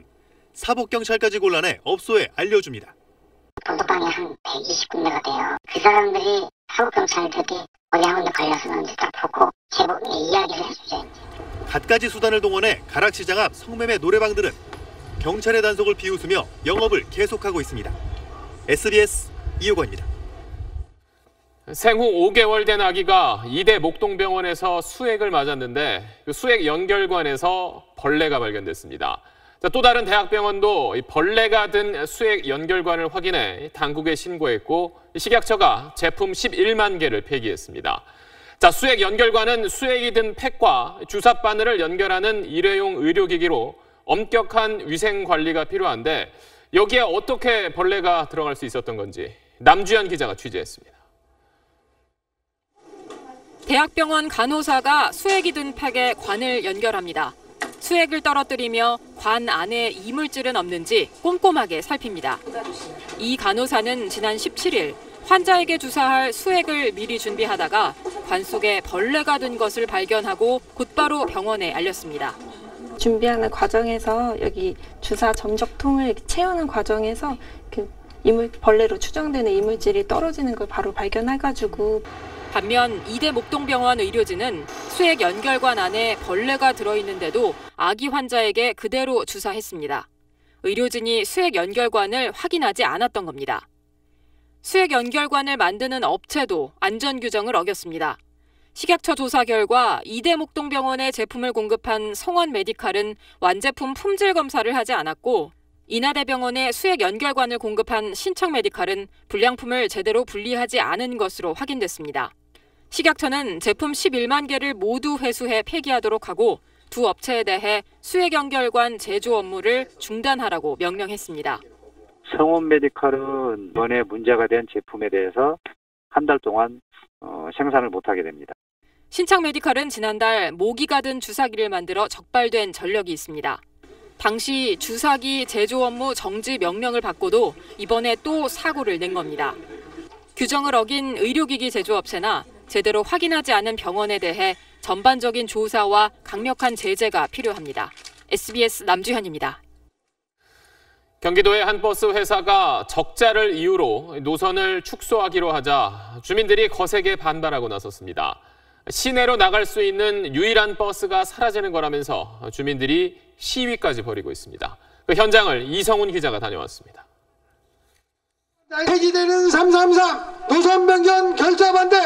Speaker 25: 사복경찰까지 골라내 업소에 알려줍니다.
Speaker 24: 보도방이 한 120군데가 돼요. 그 사람들이 사복경찰들이 어디 한 군데 걸렸었는지 딱 보고 제보 이야기를 해주죠.
Speaker 25: 갖가지 수단을 동원해 가락시장 앞 성매매 노래방들은 경찰의 단속을 비웃으며 영업을 계속하고 있습니다. SBS 이효건입니다.
Speaker 3: 생후 5개월 된 아기가 이대 목동병원에서 수액을 맞았는데 그 수액 연결관에서 벌레가 발견됐습니다. 또 다른 대학병원도 벌레가 든 수액 연결관을 확인해 당국에 신고했고 식약처가 제품 11만 개를 폐기했습니다. 수액 연결관은 수액이 든 팩과 주사 바늘을 연결하는 일회용 의료기기로 엄격한 위생 관리가 필요한데 여기에 어떻게 벌레가 들어갈 수 있었던 건지 남주현 기자가 취재했습니다.
Speaker 1: 대학병원 간호사가 수액이 든 팩에 관을 연결합니다. 수액을 떨어뜨리며 관 안에 이물질은 없는지 꼼꼼하게 살핍니다. 이 간호사는 지난 17일 환자에게 주사할 수액을 미리 준비하다가 관 속에 벌레가 든 것을 발견하고 곧바로 병원에 알렸습니다.
Speaker 4: 준비하는 과정에서 여기 주사 점적통을 채우는 과정에서 벌레로 추정되는 이물질이 떨어지는 걸 바로 발견해가지고.
Speaker 1: 반면 이대 목동병원 의료진은 수액 연결관 안에 벌레가 들어있는데도 아기 환자에게 그대로 주사했습니다. 의료진이 수액 연결관을 확인하지 않았던 겁니다. 수액 연결관을 만드는 업체도 안전규정을 어겼습니다. 식약처 조사 결과 이대 목동병원에 제품을 공급한 성원 메디칼은 완제품 품질 검사를 하지 않았고 인하대병원에 수액 연결관을 공급한 신청 메디칼은 불량품을 제대로 분리하지 않은 것으로 확인됐습니다. 식약처는 제품 11만 개를 모두 회수해 폐기하도록 하고 두 업체에 대해 수액 연결관 제조 업무를 중단하라고 명령했습니다.
Speaker 5: 성원 메디칼은 이번에 문제가 된 제품에 대해서 한 달 동안 생산을 못하게 됩니다.
Speaker 1: 신창 메디칼은 지난달 모기가 든 주사기를 만들어 적발된 전력이 있습니다. 당시 주사기 제조 업무 정지 명령을 받고도 이번에 또 사고를 낸 겁니다. 규정을 어긴 의료기기 제조업체나 제대로 확인하지 않은 병원에 대해 전반적인 조사와 강력한 제재가 필요합니다. SBS 남주현입니다.
Speaker 3: 경기도의 한 버스 회사가 적자를 이유로 노선을 축소하기로 하자 주민들이 거세게 반발하고 나섰습니다. 시내로 나갈 수 있는 유일한 버스가 사라지는 거라면서 주민들이 시위까지 벌이고 있습니다. 그 현장을 이성훈 기자가 다녀왔습니다.
Speaker 6: 폐지되는 333 노선 변경 결자 반대.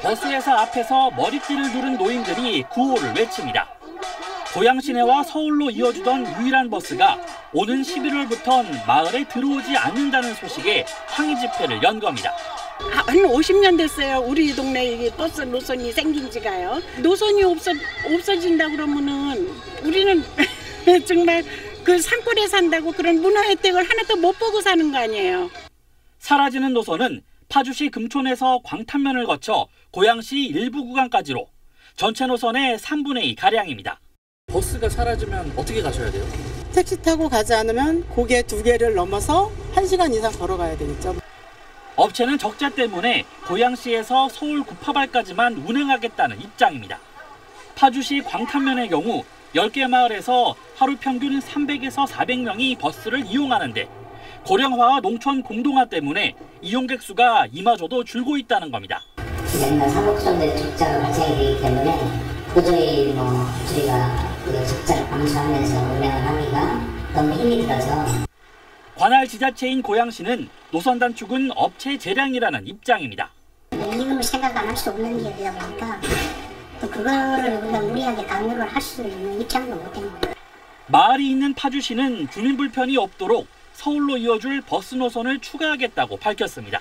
Speaker 7: 버스회사 앞에서 머리띠를 두른 노인들이 구호를 외칩니다. 고양 시내와 서울로 이어주던 유일한 버스가 오는 11월부터는 마을에 들어오지 않는다는 소식에 항의 집회를 연 겁니다.
Speaker 8: 한 50년 됐어요. 우리 동네에 버스 노선이 생긴 지가요. 노선이 없어진다 그러면은 우리는 정말 그 산골에 산다고 그런 문화 혜택을 하나도 못 보고 사는 거 아니에요.
Speaker 7: 사라지는 노선은 파주시 금촌에서 광탄면을 거쳐 고양시 일부 구간까지로 전체 노선의 3분의 2 가량입니다.
Speaker 9: 버스가 사라지면 어떻게 가셔야 돼요?
Speaker 27: 택시 타고 가지 않으면 고개 2개를 넘어서 1시간 이상 걸어가야 되겠죠.
Speaker 7: 업체는 적자 때문에 고양시에서 서울 구파발까지만 운행하겠다는 입장입니다. 파주시 광탄면의 경우 10개 마을에서 하루 평균 300에서 400명이 버스를 이용하는데 고령화와 농촌 공동화 때문에 이용객 수가 이마저도 줄고 있다는 겁니다.
Speaker 24: 맨날 3억 정도의 적자가 발생이 되기 때문에 도저히 저희가 그 적자를 감수하면서 운행을 하기가 너무 힘이 들어서.
Speaker 7: 관할 지자체인 고양시는 노선 단축은 업체 재량이라는 입장입니다.
Speaker 24: 이익을 생각 안 할 수 없는 일이다 보니까 또 그거를 우리가 무리하게 강요를 할 수 있는 입장도 못 된 거예요.
Speaker 7: 마을이 있는 파주시는 주민 불편이 없도록 서울로 이어줄 버스 노선을 추가하겠다고 밝혔습니다.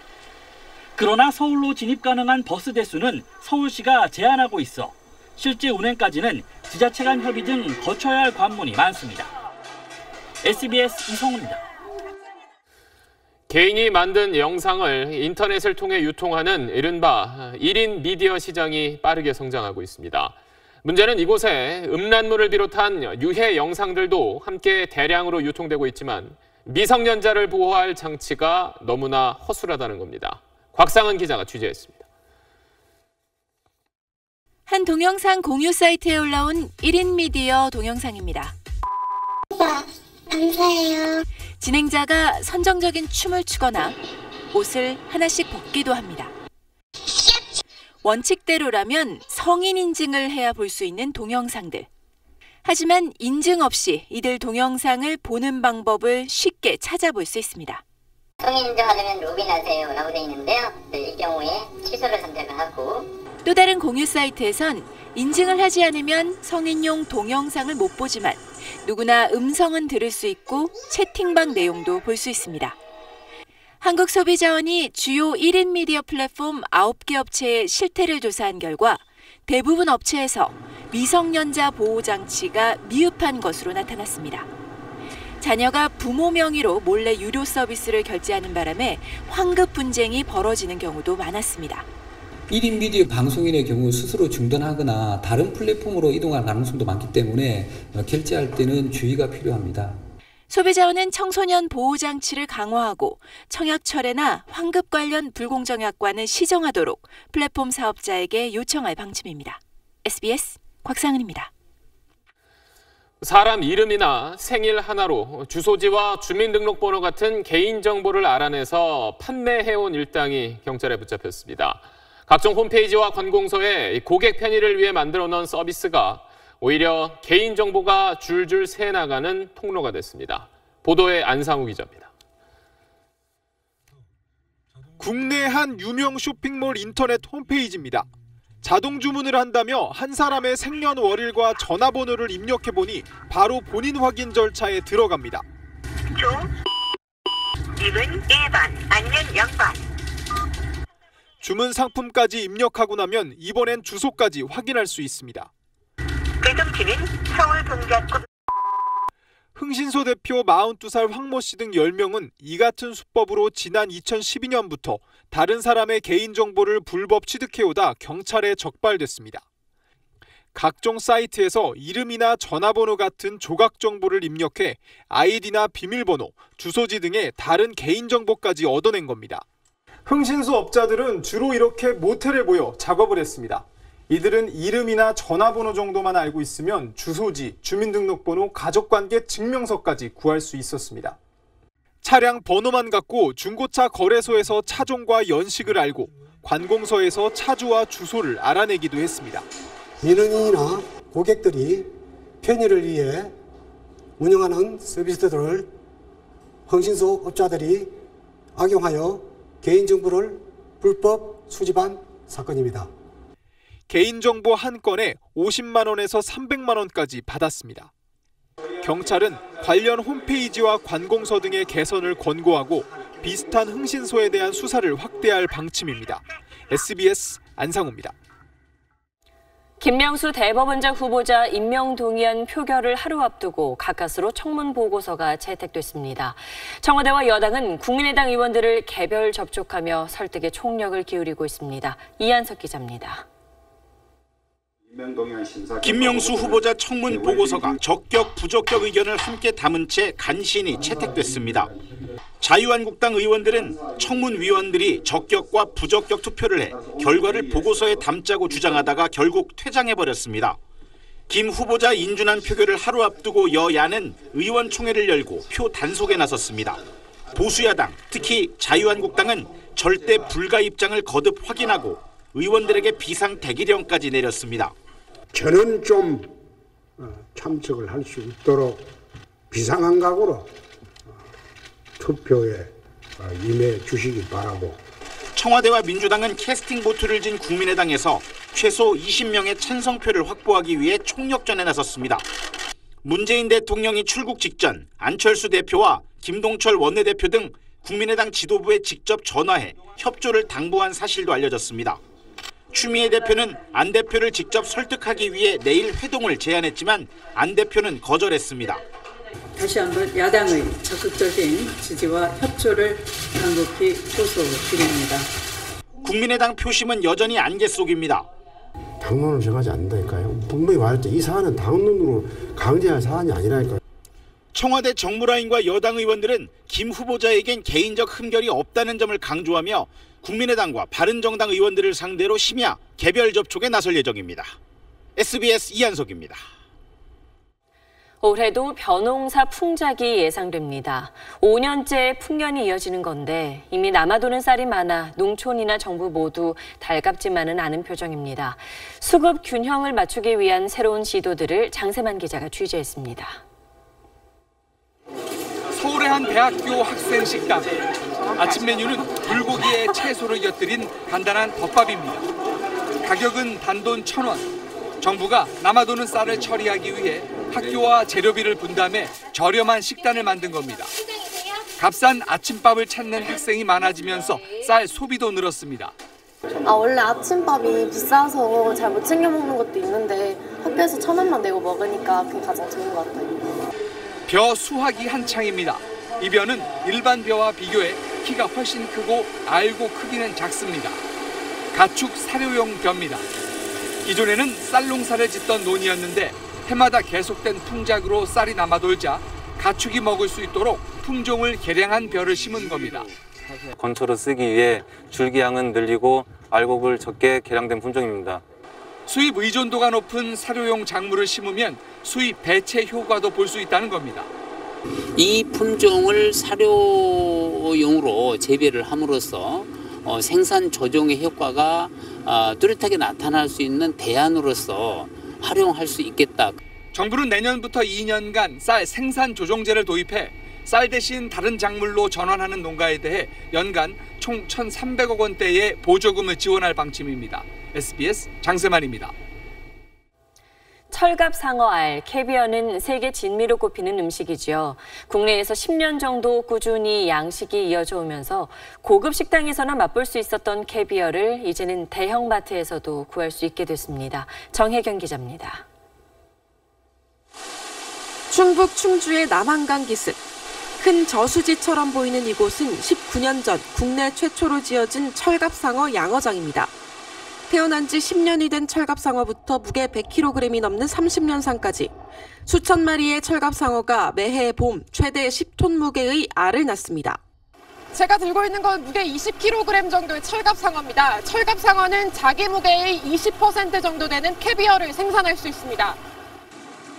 Speaker 7: 그러나 서울로 진입 가능한 버스 대수는 서울시가 제한하고 있어 실제 운행까지는 지자체 간 협의 등 거쳐야 할 관문이 많습니다. SBS 이성훈입니다.
Speaker 3: 개인이 만든 영상을 인터넷을 통해 유통하는 이른바 1인 미디어 시장이 빠르게 성장하고 있습니다. 문제는 이곳에 음란물을 비롯한 유해 영상들도 함께 대량으로 유통되고 있지만 미성년자를 보호할 장치가 너무나 허술하다는 겁니다. 곽상은 기자가 취재했습니다.
Speaker 10: 한 동영상 공유 사이트에 올라온 1인 미디어 동영상입니다.
Speaker 11: 오빠, 감사해요.
Speaker 10: 진행자가 선정적인 춤을 추거나 옷을 하나씩 벗기도 합니다. 원칙대로라면 성인 인증을 해야 볼 수 있는 동영상들. 하지만 인증 없이 이들 동영상을 보는 방법을 쉽게 찾아볼 수 있습니다.
Speaker 24: 성인 인증하려면 로그인하세요 라고 되어 있는데요. 이 경우에 취소를 선택을 하고,
Speaker 10: 또 다른 공유 사이트에선 인증을 하지 않으면 성인용 동영상을 못 보지만 누구나 음성은 들을 수 있고 채팅방 내용도 볼 수 있습니다. 한국소비자원이 주요 1인 미디어 플랫폼 9개 업체의 실태를 조사한 결과 대부분 업체에서 미성년자 보호 장치가 미흡한 것으로 나타났습니다. 자녀가 부모 명의로 몰래 유료 서비스를 결제하는 바람에 환급 분쟁이 벌어지는 경우도 많았습니다.
Speaker 12: 1인 미디어 방송인의 경우 스스로 중단하거나 다른 플랫폼으로 이동할 가능성도 많기 때문에 결제할 때는 주의가 필요합니다.
Speaker 10: 소비자원은 청소년 보호장치를 강화하고 청약철회나 환급 관련 불공정약관을 시정하도록 플랫폼 사업자에게 요청할 방침입니다. SBS 곽상은입니다.
Speaker 3: 사람 이름이나 생일 하나로 주소지와 주민등록번호 같은 개인정보를 알아내서 판매해온 일당이 경찰에 붙잡혔습니다. 각종 홈페이지와 관공서에 고객 편의를 위해 만들어 놓은 서비스가 오히려 개인정보가 줄줄 새나가는 통로가 됐습니다. 보도에 안상우 기자입니다.
Speaker 19: 국내 한 유명 쇼핑몰 인터넷 홈페이지입니다. 자동 주문을 한다며 한 사람의 생년월일과 전화번호를 입력해보니 바로 본인 확인 절차에 들어갑니다.
Speaker 13: 이건 1번, 아니면 0번.
Speaker 19: 주문 상품까지 입력하고 나면 이번엔 주소까지 확인할 수 있습니다.
Speaker 13: 배송지는 서울 동작구.
Speaker 19: 흥신소 대표 42살 황모 씨 등 10명은 이 같은 수법으로 지난 2012년부터 다른 사람의 개인정보를 불법 취득해오다 경찰에 적발됐습니다. 각종 사이트에서 이름이나 전화번호 같은 조각 정보를 입력해 아이디나 비밀번호, 주소지 등의 다른 개인정보까지 얻어낸 겁니다. 흥신소 업자들은 주로 이렇게 모텔에 모여 작업을 했습니다. 이들은 이름이나 전화번호 정도만 알고 있으면 주소지, 주민등록번호, 가족관계 증명서까지 구할 수 있었습니다. 차량 번호만 갖고 중고차 거래소에서 차종과 연식을 알고 관공서에서 차주와 주소를 알아내기도 했습니다.
Speaker 6: 민원인이나 고객들이 편의를 위해 운영하는 서비스들을 흥신소 업자들이 악용하여 개인정보를 불법 수집한 사건입니다.
Speaker 19: 개인정보 한 건에 50만 원에서 300만 원까지 받았습니다. 경찰은 관련 홈페이지와 관공서 등의 개선을 권고하고 비슷한 흥신소에 대한 수사를 확대할 방침입니다. SBS 안상우입니다.
Speaker 1: 김명수 대법원장 후보자 임명 동의안 표결을 하루 앞두고 가까스로 청문 보고서가 채택됐습니다. 청와대와 여당은 국민의당 의원들을 개별 접촉하며 설득에 총력을 기울이고 있습니다. 이한석 기자입니다.
Speaker 14: 김명수 후보자 청문 보고서가 적격, 부적격 의견을 함께 담은 채 간신히 채택됐습니다. 자유한국당 의원들은 청문위원들이 적격과 부적격 투표를 해 결과를 보고서에 담자고 주장하다가 결국 퇴장해버렸습니다. 김 후보자 인준안 표결을 하루 앞두고 여야는 의원총회를 열고 표 단속에 나섰습니다. 보수야당, 특히 자유한국당은 절대 불가 입장을 거듭 확인하고 의원들에게 비상대기령까지 내렸습니다.
Speaker 16: 저는 좀 참석을 할 수 있도록 비상한 각오로 투표에 임해 주시기 바라고.
Speaker 14: 청와대와 민주당은 캐스팅 보트를 진 국민의당에서 최소 20명의 찬성표를 확보하기 위해 총력전에 나섰습니다. 문재인 대통령이 출국 직전 안철수 대표와 김동철 원내대표 등 국민의당 지도부에 직접 전화해 협조를 당부한 사실도 알려졌습니다. 추미애 대표는 안 대표를 직접 설득하기 위해 내일 회동을 제안했지만 안 대표는 거절했습니다.
Speaker 17: 다시 한번 야당의 적극적인 지지와 협조를 간곡히 호소드립니다.
Speaker 14: 국민의당 표심은 여전히 안개 속입니다.
Speaker 16: 당론을 정하지 않는다니까요. 분명히 말했죠. 이 사안은 당론으로 강제할 사안이 아니라니까요.
Speaker 14: 청와대 정무라인과 여당 의원들은 김 후보자에겐 개인적 흠결이 없다는 점을 강조하며 국민의당과 바른정당 의원들을 상대로 심야 개별 접촉에 나설 예정입니다. SBS 이한석입니다.
Speaker 1: 올해도 벼농사 풍작이 예상됩니다. 5년째 풍년이 이어지는 건데 이미 남아도는 쌀이 많아 농촌이나 정부 모두 달갑지만은 않은 표정입니다. 수급 균형을 맞추기 위한 새로운 시도들을 장세만 기자가 취재했습니다.
Speaker 2: 서울의 한 대학교 학생 식당. 아침 메뉴는 불고기에 채소를 곁들인 간단한 덮밥입니다. 가격은 단돈 1,000원. 정부가 남아도는 쌀을 처리하기 위해 학교와 재료비를 분담해 저렴한 식단을 만든 겁니다. 값싼 아침밥을 찾는 학생이 많아지면서 쌀 소비도 늘었습니다.
Speaker 15: 원래 아침밥이 비싸서 잘 못 챙겨 먹는 것도 있는데 학교에서 1,000원만 내고 먹으니까 그게 가장 좋은 것 같아요.
Speaker 2: 벼 수확이 한창입니다. 이 벼는 일반 벼와 비교해 키가 훨씬 크고 알고 크기는 작습니다. 가축 사료용 벼입니다. 기존에는 쌀 농사를 짓던 논이었는데 해마다 계속된 풍작으로 쌀이 남아돌자 가축이 먹을 수 있도록 품종을 개량한 벼를 심은 겁니다.
Speaker 18: 건초로 쓰기 위해 줄기양은 늘리고 알곡을 적게 개량된 품종입니다.
Speaker 2: 수입 의존도가 높은 사료용 작물을 심으면 수입 배채 효과도 볼 수 있다는 겁니다.
Speaker 20: 이 품종을 사료용으로 재배를 함으로써 생산 조정의 효과가 뚜렷하게 나타날 수 있는 대안으로서 활용할 수 있겠다.
Speaker 2: 정부는 내년부터 2년간 쌀 생산 조정제를 도입해 쌀 대신 다른 작물로 전환하는 농가에 대해 연간 총 1,300억 원대의 보조금을 지원할 방침입니다. SBS 장세만입니다.
Speaker 1: 철갑상어알, 캐비어는 세계 진미로 꼽히는 음식이지요. 국내에서 10년 정도 꾸준히 양식이 이어져 오면서 고급 식당에서나 맛볼 수 있었던 캐비어를 이제는 대형마트에서도 구할 수 있게 됐습니다. 정혜경 기자입니다.
Speaker 21: 충북 충주의 남한강 기슭. 큰 저수지처럼 보이는 이곳은 19년 전 국내 최초로 지어진 철갑상어 양어장입니다. 태어난 지 10년이 된 철갑상어부터 무게 100kg이 넘는 30년상까지 수천 마리의 철갑상어가 매해 봄 최대 10톤 무게의 알을 낳습니다.
Speaker 22: 제가 들고 있는 건 무게 20kg 정도의 철갑상어입니다. 철갑상어는 자기 무게의 20% 정도 되는 캐비어를 생산할 수 있습니다.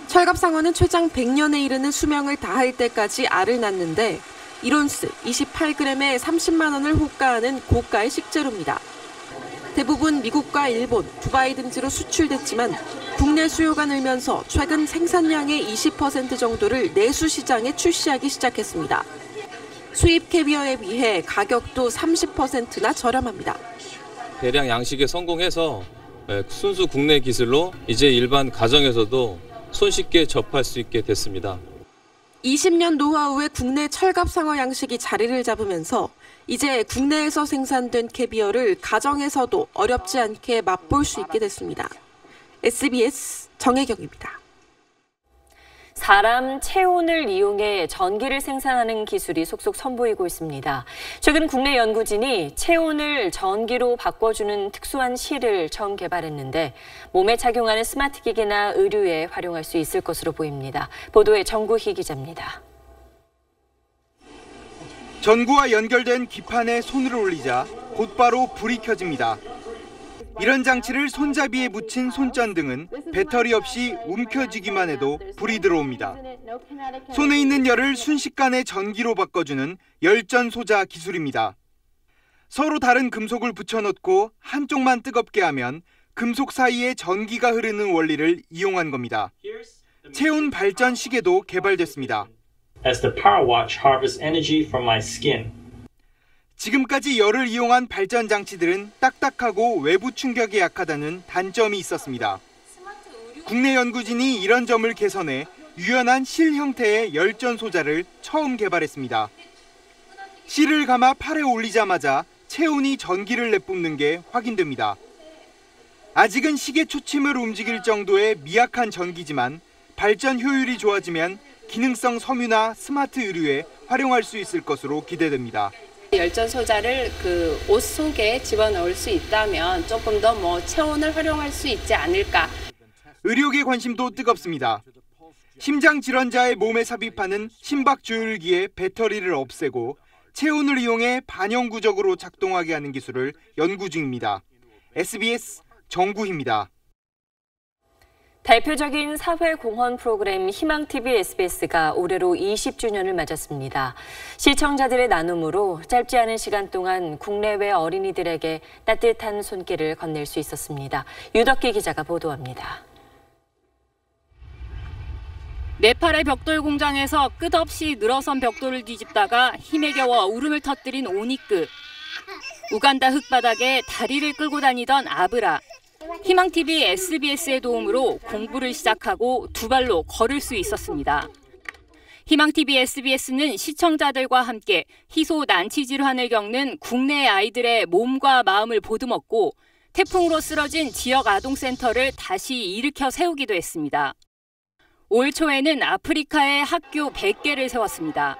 Speaker 21: 철갑상어는 최장 100년에 이르는 수명을 다할 때까지 알을 낳는데 1온스 28g에 30만 원을 호가하는 고가의 식재료입니다. 대부분 미국과 일본, 두바이 등지로 수출됐지만 국내 수요가 늘면서 최근 생산량의 20% 정도를 내수 시장에 출시하기 시작했습니다. 수입 캐비어에 비해 가격도 30%나 저렴합니다.
Speaker 23: 대량 양식에 성공해서 순수 국내 기술로 이제 일반 가정에서도 손쉽게 접할 수 있게 됐습니다.
Speaker 21: 20년 노하우의 국내 철갑상어 양식이 자리를 잡으면서 이제 국내에서 생산된 캐비어를 가정에서도 어렵지 않게 맛볼 수 있게 됐습니다. SBS 정혜경입니다.
Speaker 1: 사람 체온을 이용해 전기를 생산하는 기술이 속속 선보이고 있습니다. 최근 국내 연구진이 체온을 전기로 바꿔주는 특수한 실을 처음 개발했는데 몸에 착용하는 스마트 기기나 의류에 활용할 수 있을 것으로 보입니다. 보도에 정구희 기자입니다.
Speaker 2: 전구와 연결된 기판에 손을 올리자 곧바로 불이 켜집니다. 이런 장치를 손잡이에 붙인 손전등은 배터리 없이 움켜쥐기만 해도 불이 들어옵니다. 손에 있는 열을 순식간에 전기로 바꿔주는 열전 소자 기술입니다. 서로 다른 금속을 붙여넣고 한쪽만 뜨겁게 하면 금속 사이에 전기가 흐르는 원리를 이용한 겁니다. 체온 발전 시계도 개발됐습니다.
Speaker 28: As the power watch harvests energy from my skin.
Speaker 2: 지금까지 열을 이용한 발전 장치들은 딱딱하고 외부 충격에 약하다는 단점이 있었습니다. 국내 연구진이 이런 점을 개선해 유연한 실 형태의 열전 소자를 처음 개발했습니다. 실을 감아 팔에 올리자마자 체온이 전기를 내뿜는 게 확인됩니다. 아직은 시계 초침을 움직일 정도의 미약한 전기지만 발전 효율이 좋아지면 기능성 섬유나 스마트 의류에 활용할 수 있을 것으로 기대됩니다.
Speaker 4: 열전 소자를 그 옷 속에 집어넣을 수 있다면 조금 더 체온을 활용할 수 있지 않을까.
Speaker 2: 의료계 관심도 뜨겁습니다. 심장 질환자의 몸에 삽입하는 심박조율기의 배터리를 없애고 체온을 이용해 반영구적으로 작동하게 하는 기술을 연구 중입니다. SBS 정구희입니다.
Speaker 1: 대표적인 사회공헌 프로그램 희망TV SBS가 올해로 20주년을 맞았습니다. 시청자들의 나눔으로 짧지 않은 시간 동안 국내외 어린이들에게 따뜻한 손길을 건넬 수 있었습니다. 유덕기 기자가 보도합니다.
Speaker 5: 네팔의 벽돌 공장에서 끝없이 늘어선 벽돌을 뒤집다가 힘에 겨워 울음을 터뜨린 오니크. 우간다 흙바닥에 다리를 끌고 다니던 아브라. 희망TV SBS의 도움으로 공부를 시작하고 두 발로 걸을 수 있었습니다. 희망TV SBS는 시청자들과 함께 희소 난치 질환을 겪는 국내 아이들의 몸과 마음을 보듬었고 태풍으로 쓰러진 지역 아동센터를 다시 일으켜 세우기도 했습니다. 올 초에는 아프리카에 학교 100개를 세웠습니다.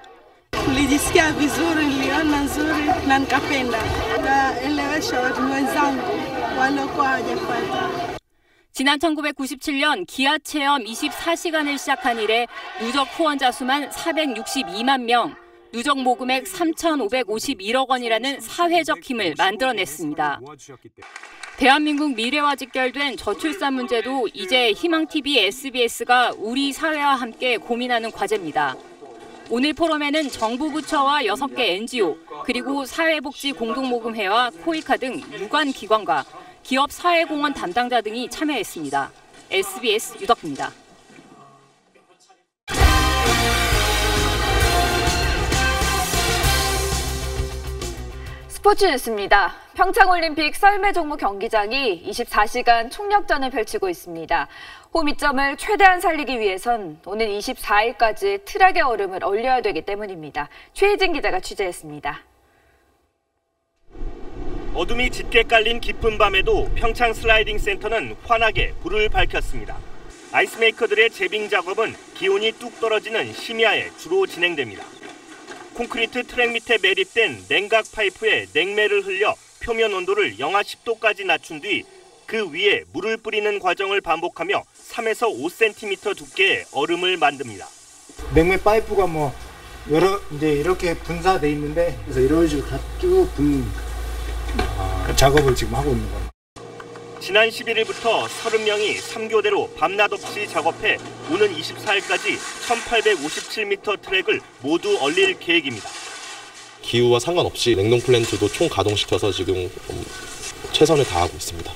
Speaker 5: 지난 1997년 기아 체험 24시간을 시작한 이래 누적 후원자 수만 462만 명, 누적 모금액 3,551억 원이라는 사회적 힘을 만들어냈습니다. 대한민국 미래와 직결된 저출산 문제도 이제 희망TV SBS가 우리 사회와 함께 고민하는 과제입니다. 오늘 포럼에는 정부 부처와 6개 NGO, 그리고 사회복지공동모금회와 코이카 등 유관 기관과 기업 사회공헌 담당자 등이 참여했습니다. SBS 유덕입니다.
Speaker 7: 스포츠 뉴스입니다. 평창올림픽 썰매 종목 경기장이 24시간 총력전을 펼치고 있습니다. 홈 이점을 최대한 살리기 위해선 오는 24일까지 트랙의 얼음을 얼려야 되기 때문입니다. 최희진 기자가 취재했습니다.
Speaker 8: 어둠이 짙게 깔린 깊은 밤에도 평창 슬라이딩 센터는 환하게 불을 밝혔습니다. 아이스메이커들의 제빙 작업은 기온이 뚝 떨어지는 심야에 주로 진행됩니다. 콘크리트 트랙 밑에 매립된 냉각 파이프에 냉매를 흘려 표면 온도를 영하 10도까지 낮춘 뒤 그 위에 물을 뿌리는 과정을 반복하며 3에서 5cm 두께의 얼음을 만듭니다.
Speaker 9: 냉매 파이프가 여러 이제 이렇게 분사돼 있는데 그래서 이런 식으로 다 쭉 붓는 작업을 지금 하고 있는 겁니다.
Speaker 8: 지난 11일부터 30명이 3교대로 밤낮 없이 작업해 오는 24일까지 1857m 트랙을 모두 얼릴 계획입니다.
Speaker 25: 기후와 상관없이 냉동 플랜트도 총 가동시켜서 지금 최선을 다하고 있습니다.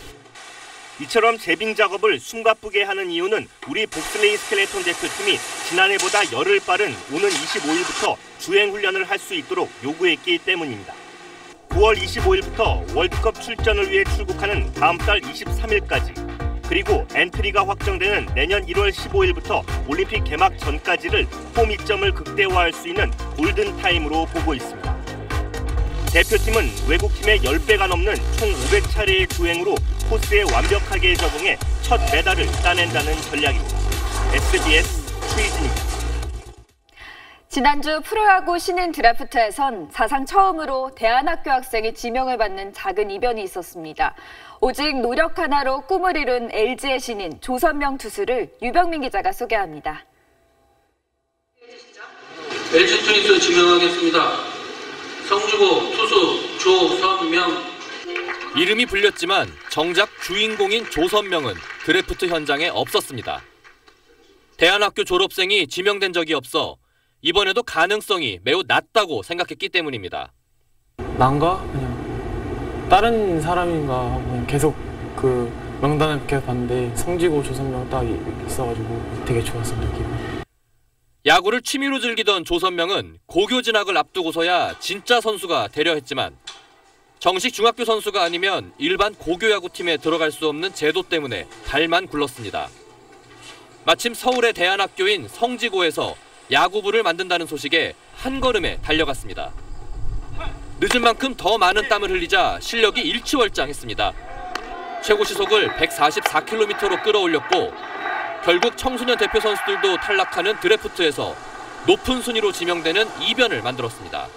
Speaker 8: 이처럼 제빙 작업을 숨가쁘게 하는 이유는 우리 봅슬레이 스켈레톤 대표팀이 지난해보다 열흘 빠른 오는 25일부터 주행 훈련을 할 수 있도록 요구했기 때문입니다. 9월 25일부터 월드컵 출전을 위해 출국하는 다음 달 23일까지, 그리고 엔트리가 확정되는 내년 1월 15일부터 올림픽 개막 전까지를 홈 이점을 극대화할 수 있는 골든타임으로 보고 있습니다. 대표팀은 외국팀의 10배가 넘는 총 500차례의 주행으로 코스에 완벽하게 적응해 첫 메달을 따낸다는 전략입니다. SBS 최희진입니다.
Speaker 7: 지난주 프로야구 신인 드래프트에선 사상 처음으로 대안학교 학생이 지명을 받는 작은 이변이 있었습니다. 오직 노력 하나로 꿈을 이룬 LG의 신인 조선명 투수를 유병민 기자가 소개합니다.
Speaker 26: LG 트윈스 지명하겠습니다. 성주고 투수 조선명.
Speaker 27: 이름이 불렸지만 정작 주인공인 조선명은 드래프트 현장에 없었습니다. 대안학교 졸업생이 지명된 적이 없어 이번에도 가능성이 매우 낮다고 생각했기 때문입니다.
Speaker 29: 난가? 그냥 다른 사람인가 하고 그냥 계속 그 명단을 계속 봤는데 성지고 조선명 딱 있어가지고 되게 좋았습니다. 기분.
Speaker 27: 야구를 취미로 즐기던 조선명은 고교 진학을 앞두고서야 진짜 선수가 되려 했지만 정식 중학교 선수가 아니면 일반 고교 야구팀에 들어갈 수 없는 제도 때문에 발만 굴렀습니다. 마침 서울의 대안학교인 성지고에서 야구부를 만든다는 소식에 한 걸음에 달려갔습니다. 늦은 만큼 더 많은 땀을 흘리자 실력이 일취월장했습니다. 최고 시속을 144km로 끌어올렸고 결국 청소년 대표 선수들도 탈락하는 드래프트에서 높은 순위로 지명되는 이변을 만들었습니다.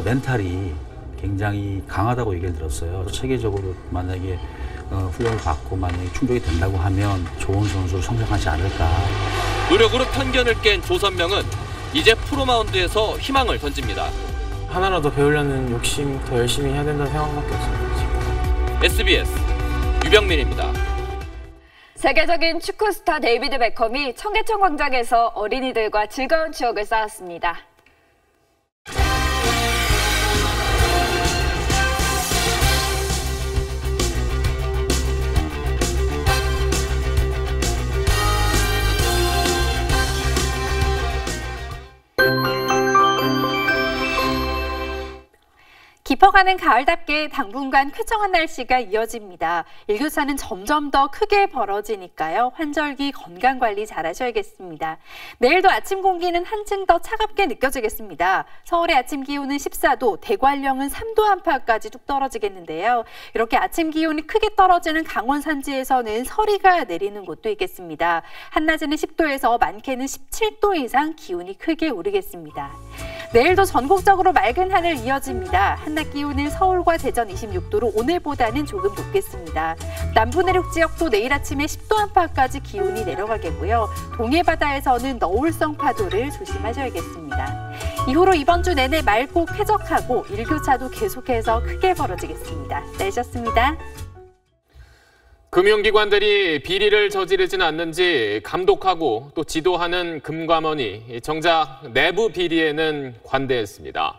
Speaker 3: 멘탈이 굉장히 강하다고 얘기를 들었어요. 체계적으로 만약에 훈련을 받고 만약에 충족이 된다고 하면 좋은 선수로 성장하지 않을까.
Speaker 27: 노력으로 편견을 깬 조선명은 이제 프로마운드에서 희망을 던집니다.
Speaker 29: 하나라도 배우려는 욕심, 더 열심히 해야 된다는 생각밖에 없어요. 지금.
Speaker 27: SBS 유병민입니다.
Speaker 7: 세계적인 축구 스타 데이비드 베컴이 청계천 광장에서 어린이들과 즐거운 추억을 쌓았습니다. 깊어가는 가을답게 당분간 쾌정한 날씨가 이어집니다. 일교차는 점점 더 크게 벌어지니까요. 환절기 건강관리 잘 하셔야겠습니다. 내일도 아침 공기는 한층 더 차갑게 느껴지겠습니다. 서울의 아침 기온은 14도, 대관령은 3도 안팎까지 뚝 떨어지겠는데요. 이렇게 아침 기온이 크게 떨어지는 강원 산지에서는 서리가 내리는 곳도 있겠습니다. 한낮에는 10도에서 많게는 17도 이상 기온이 크게 오르겠습니다. 내일도 전국적으로 맑은 하늘 이어집니다. 한낮 기온은 서울과 대전 26도로 오늘보다는 조금 높겠습니다. 남부 내륙 지역도 내일 아침에 10도 안팎까지 기온이 내려가겠고요. 동해 바다에서는 너울성 파도를 조심하셔야겠습니다. 이후로 이번 주 내내 맑고 쾌적하고 일교차도 계속해서 크게 벌어지겠습니다. 날씨였습니다.
Speaker 6: 금융기관들이 비리를 저지르지는 않는지 감독하고 또 지도하는 금감원이 정작 내부 비리에는 관대했습니다.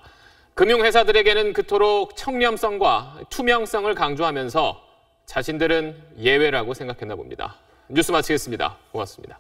Speaker 6: 금융회사들에게는 그토록 청렴성과 투명성을 강조하면서 자신들은 예외라고 생각했나 봅니다. 뉴스 마치겠습니다. 고맙습니다.